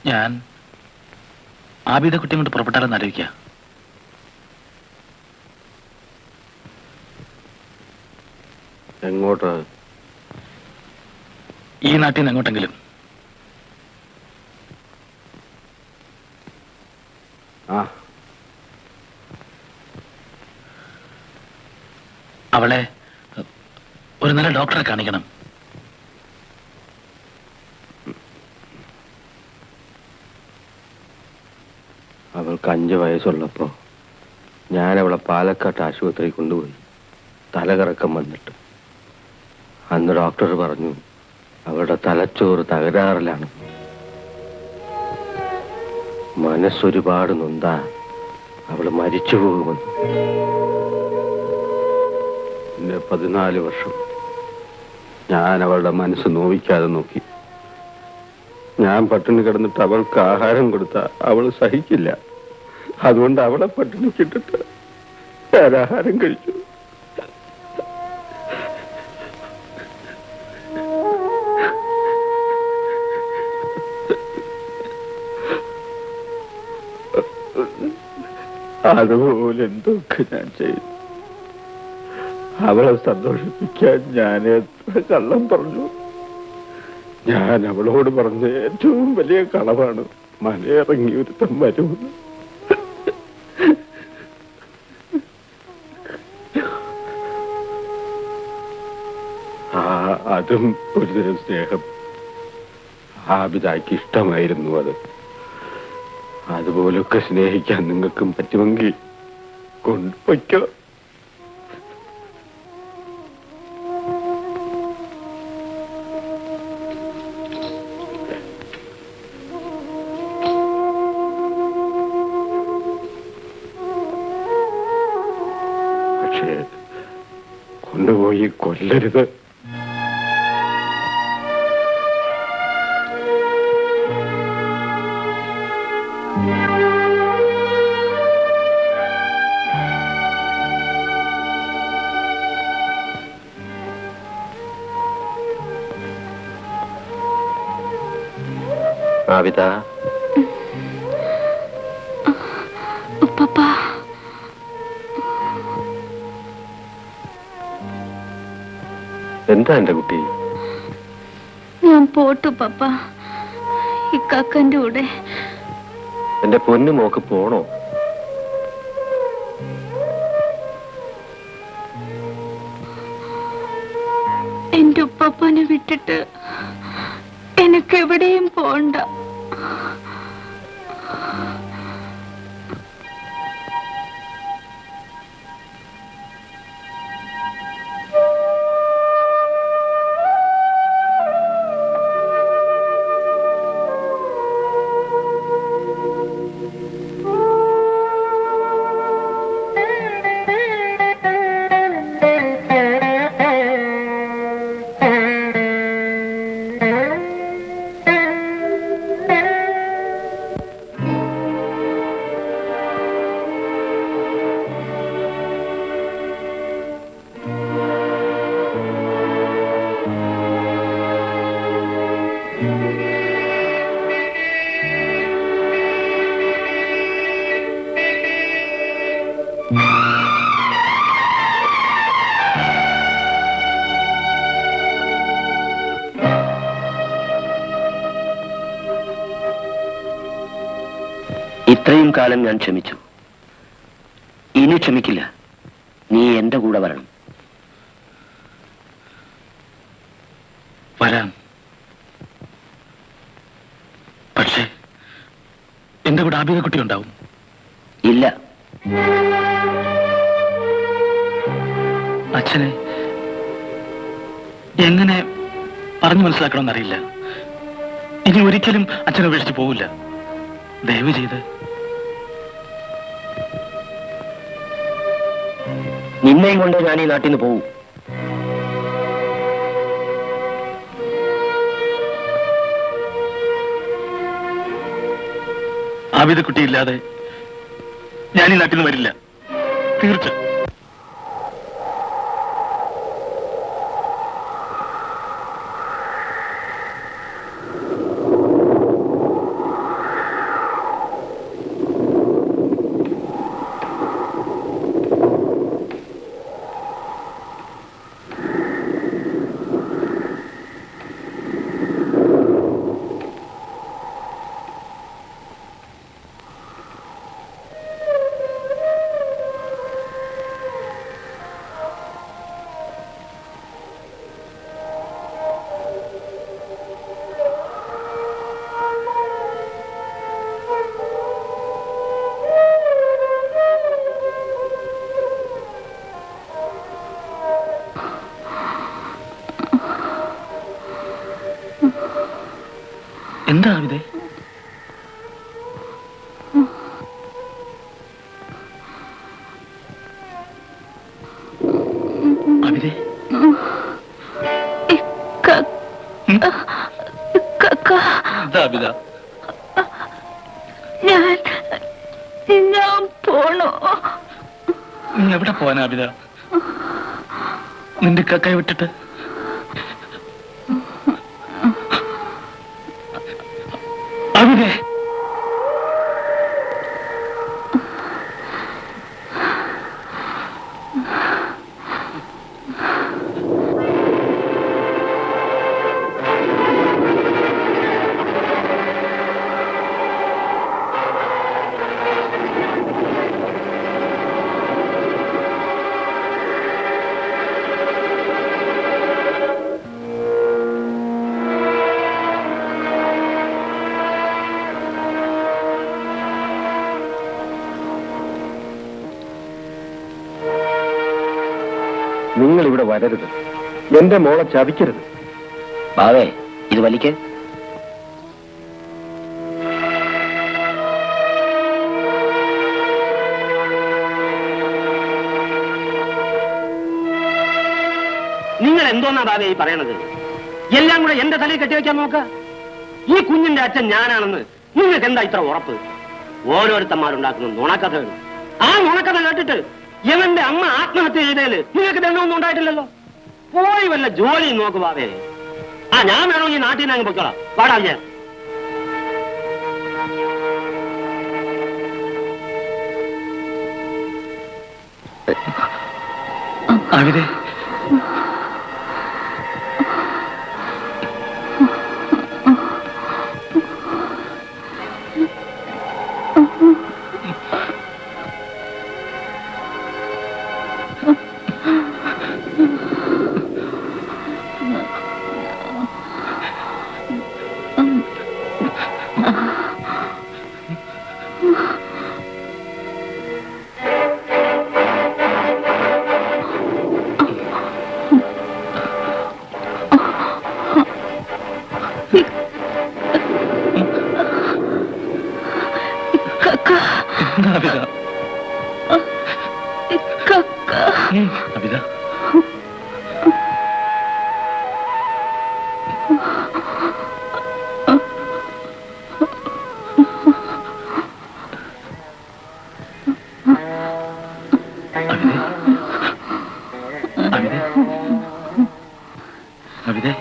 ഞാൻ ആബിദ കുട്ടി കൊണ്ട് പുറപ്പെട്ടാലെന്ന് ആലോചിക്കുക. എങ്ങോട്ട്? ഈ നാട്ടിൽ നിന്ന് എങ്ങോട്ടെങ്കിലും. ആ, അവളെ ഒരു നല്ല ഡോക്ടറെ കാണിക്കണം. അവൾക്ക് 5 വയസ്സുള്ളപ്പോ ഞാൻ അവളെ പാലക്കാട്ട് ആശുപത്രിയിൽ കൊണ്ടുപോയി. തലകറക്കം വന്നിട്ട് അന്ന് ഡോക്ടർ പറഞ്ഞു അവളുടെ തലച്ചോറ് തകരാറിലാണ്. മനസ്സൊരുപാട് നൊന്താ അവള് മരിച്ചു പോകുമെന്ന്. എന്റെ 14 വർഷം ഞാൻ അവളുടെ മനസ്സ് നോവിക്കാതെ നോക്കി. ഞാൻ പട്ടിണി കിടന്നിട്ട് അവൾക്ക് ആഹാരം കൊടുത്ത അവള് സഹിക്കില്ല. അതുകൊണ്ട് അവളെ പട്ടിണിക്കിട്ടിട്ട് ഞാൻ ആഹാരം കഴിച്ചു. അതുപോലെ എന്തൊക്കെ ഞാൻ ചെയ്തു. അവളെ സന്തോഷിപ്പിക്കാൻ ഞാൻ എത്ര കള്ളം പറഞ്ഞു. ഞാൻ അവളോട് പറഞ്ഞ ഏറ്റവും വലിയ കളവാണ് മലയിറങ്ങി ഒരുത്തം വരുമെന്ന്. അതും ഒരുതരം സ്നേഹം. ആബിദായ്ക്ക് ഇഷ്ടമായിരുന്നു അത്. അതുപോലൊക്കെ സ്നേഹിക്കാൻ നിങ്ങൾക്കും പറ്റുമെങ്കിൽ കൊണ്ടുപോയിക്കോ. പക്ഷേ കൊണ്ടുപോയി കൊല്ലരുത്. ആവിത, ഉപ്പപ്പ, എന്താ എന്റെ കുട്ടി? ഞാൻ പോട്ടു പപ്പ, ഇക്കാക്കന്റെ കൂടെ. എന്റെ പൊന്നു മോക്ക് പോണോ? എന്റെ ഉപ്പപ്പനെ വിട്ടിട്ട് എനിക്ക് എവിടെയും പോണ്ട. ഇത്രയും കാലം ഞാൻ ക്ഷമിച്ചു, ഇനി ക്ഷമിക്കില്ല. നീ എന്റെ കൂടെ വരണം. വരാം. പക്ഷേ എന്റെ കൂടെ ആബിദ കുട്ടി ഉണ്ടാവും. ഇല്ല. അച്ഛനെ എങ്ങനെ പറഞ്ഞു മനസ്സിലാക്കണമെന്നറിയില്ല. ഇനി ഒരിക്കലും അച്ഛനെ ഉപേക്ഷിച്ച് പോവില്ല. ദയവ് ചെയ്ത്. നിന്നെയും കൊണ്ട് ഞാൻ ഈ നാട്ടിൽ നിന്ന് പോവും. ആബിദ കുട്ടിയില്ലാതെ ഞാൻ ഈ നാട്ടിൽ നിന്ന് വരില്ല, തീർച്ച. എന്താ ആബിദേ? ആബിദേ, എന്താ ആബിദ? ഞാൻ പോണോ? നീ എവിടെ പോവാനാ ആബിദ? നിന്റെ കക്കയെ വിട്ടിട്ട്? ആബിദേ, നിങ്ങൾ ഇവിടെ വരരുത്. എന്റെ മോളെ ചതിക്കരുത്. ബാവേ, ഇത് വലിക്ക്. നിങ്ങൾ എന്തോന്നാ ബാബേ ഈ പറയണത്? എല്ലാം കൂടെ എന്റെ തലയിൽ കെട്ടിവെക്കാൻ നോക്ക. ഈ കുഞ്ഞിന്റെ അച്ഛൻ ഞാനാണെന്ന് നിങ്ങൾക്ക് എന്താ ഇത്ര ഉറപ്പ്? ഓരോരുത്തന്മാരുണ്ടാക്കുന്ന നുണക്കഥകൾ. ആ നുണക്കഥ കേട്ടിട്ട് ഇവന്റെ അമ്മ ആത്മഹത്യ ചെയ്തേല് നിങ്ങൾക്ക് ദണ്ണമൊന്നും ഉണ്ടായിട്ടില്ലല്ലോ. പോയി വല്ല ജോലി നോക്ക് ബാബേ. ഞാൻ വേണോ ഈ നാട്ടിൽ നിന്ന് അങ്ങ് പൊയ്ക്കോളാം. പാടാ ഞാൻ. ആവിദേ, ആവിദ, ആവിദ. ആവിദേ, ആവിദേ,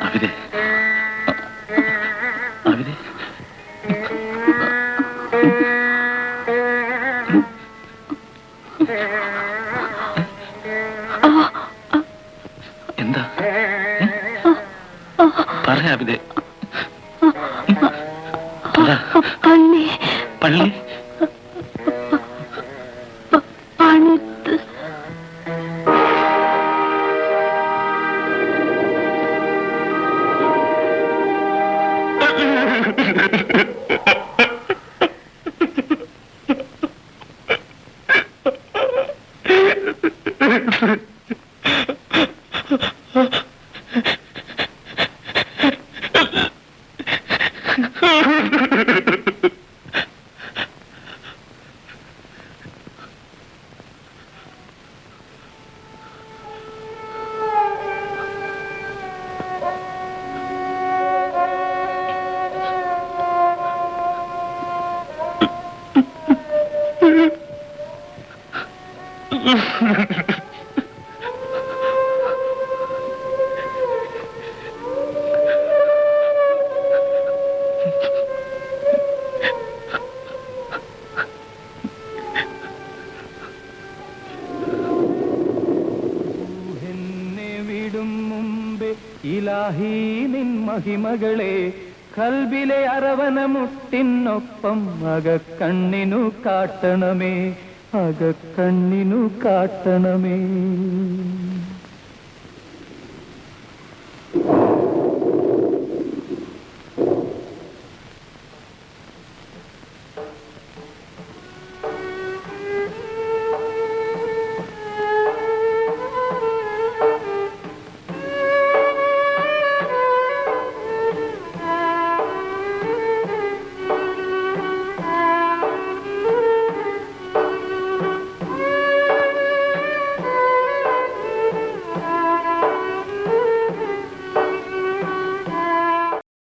ആവിദേ, ആവിദേ. എന്താ പറയാവിതേ? പള്ളി പള്ളി പണിത്ത് ഇലാഹി നിൻ മഹിമകളെ കൽബിലെ അരവനമുട്ടിനൊപ്പം അകക്കണ്ണിനു കാട്ടണമേ, അകക്കണ്ണിനു കാട്ടണമേ.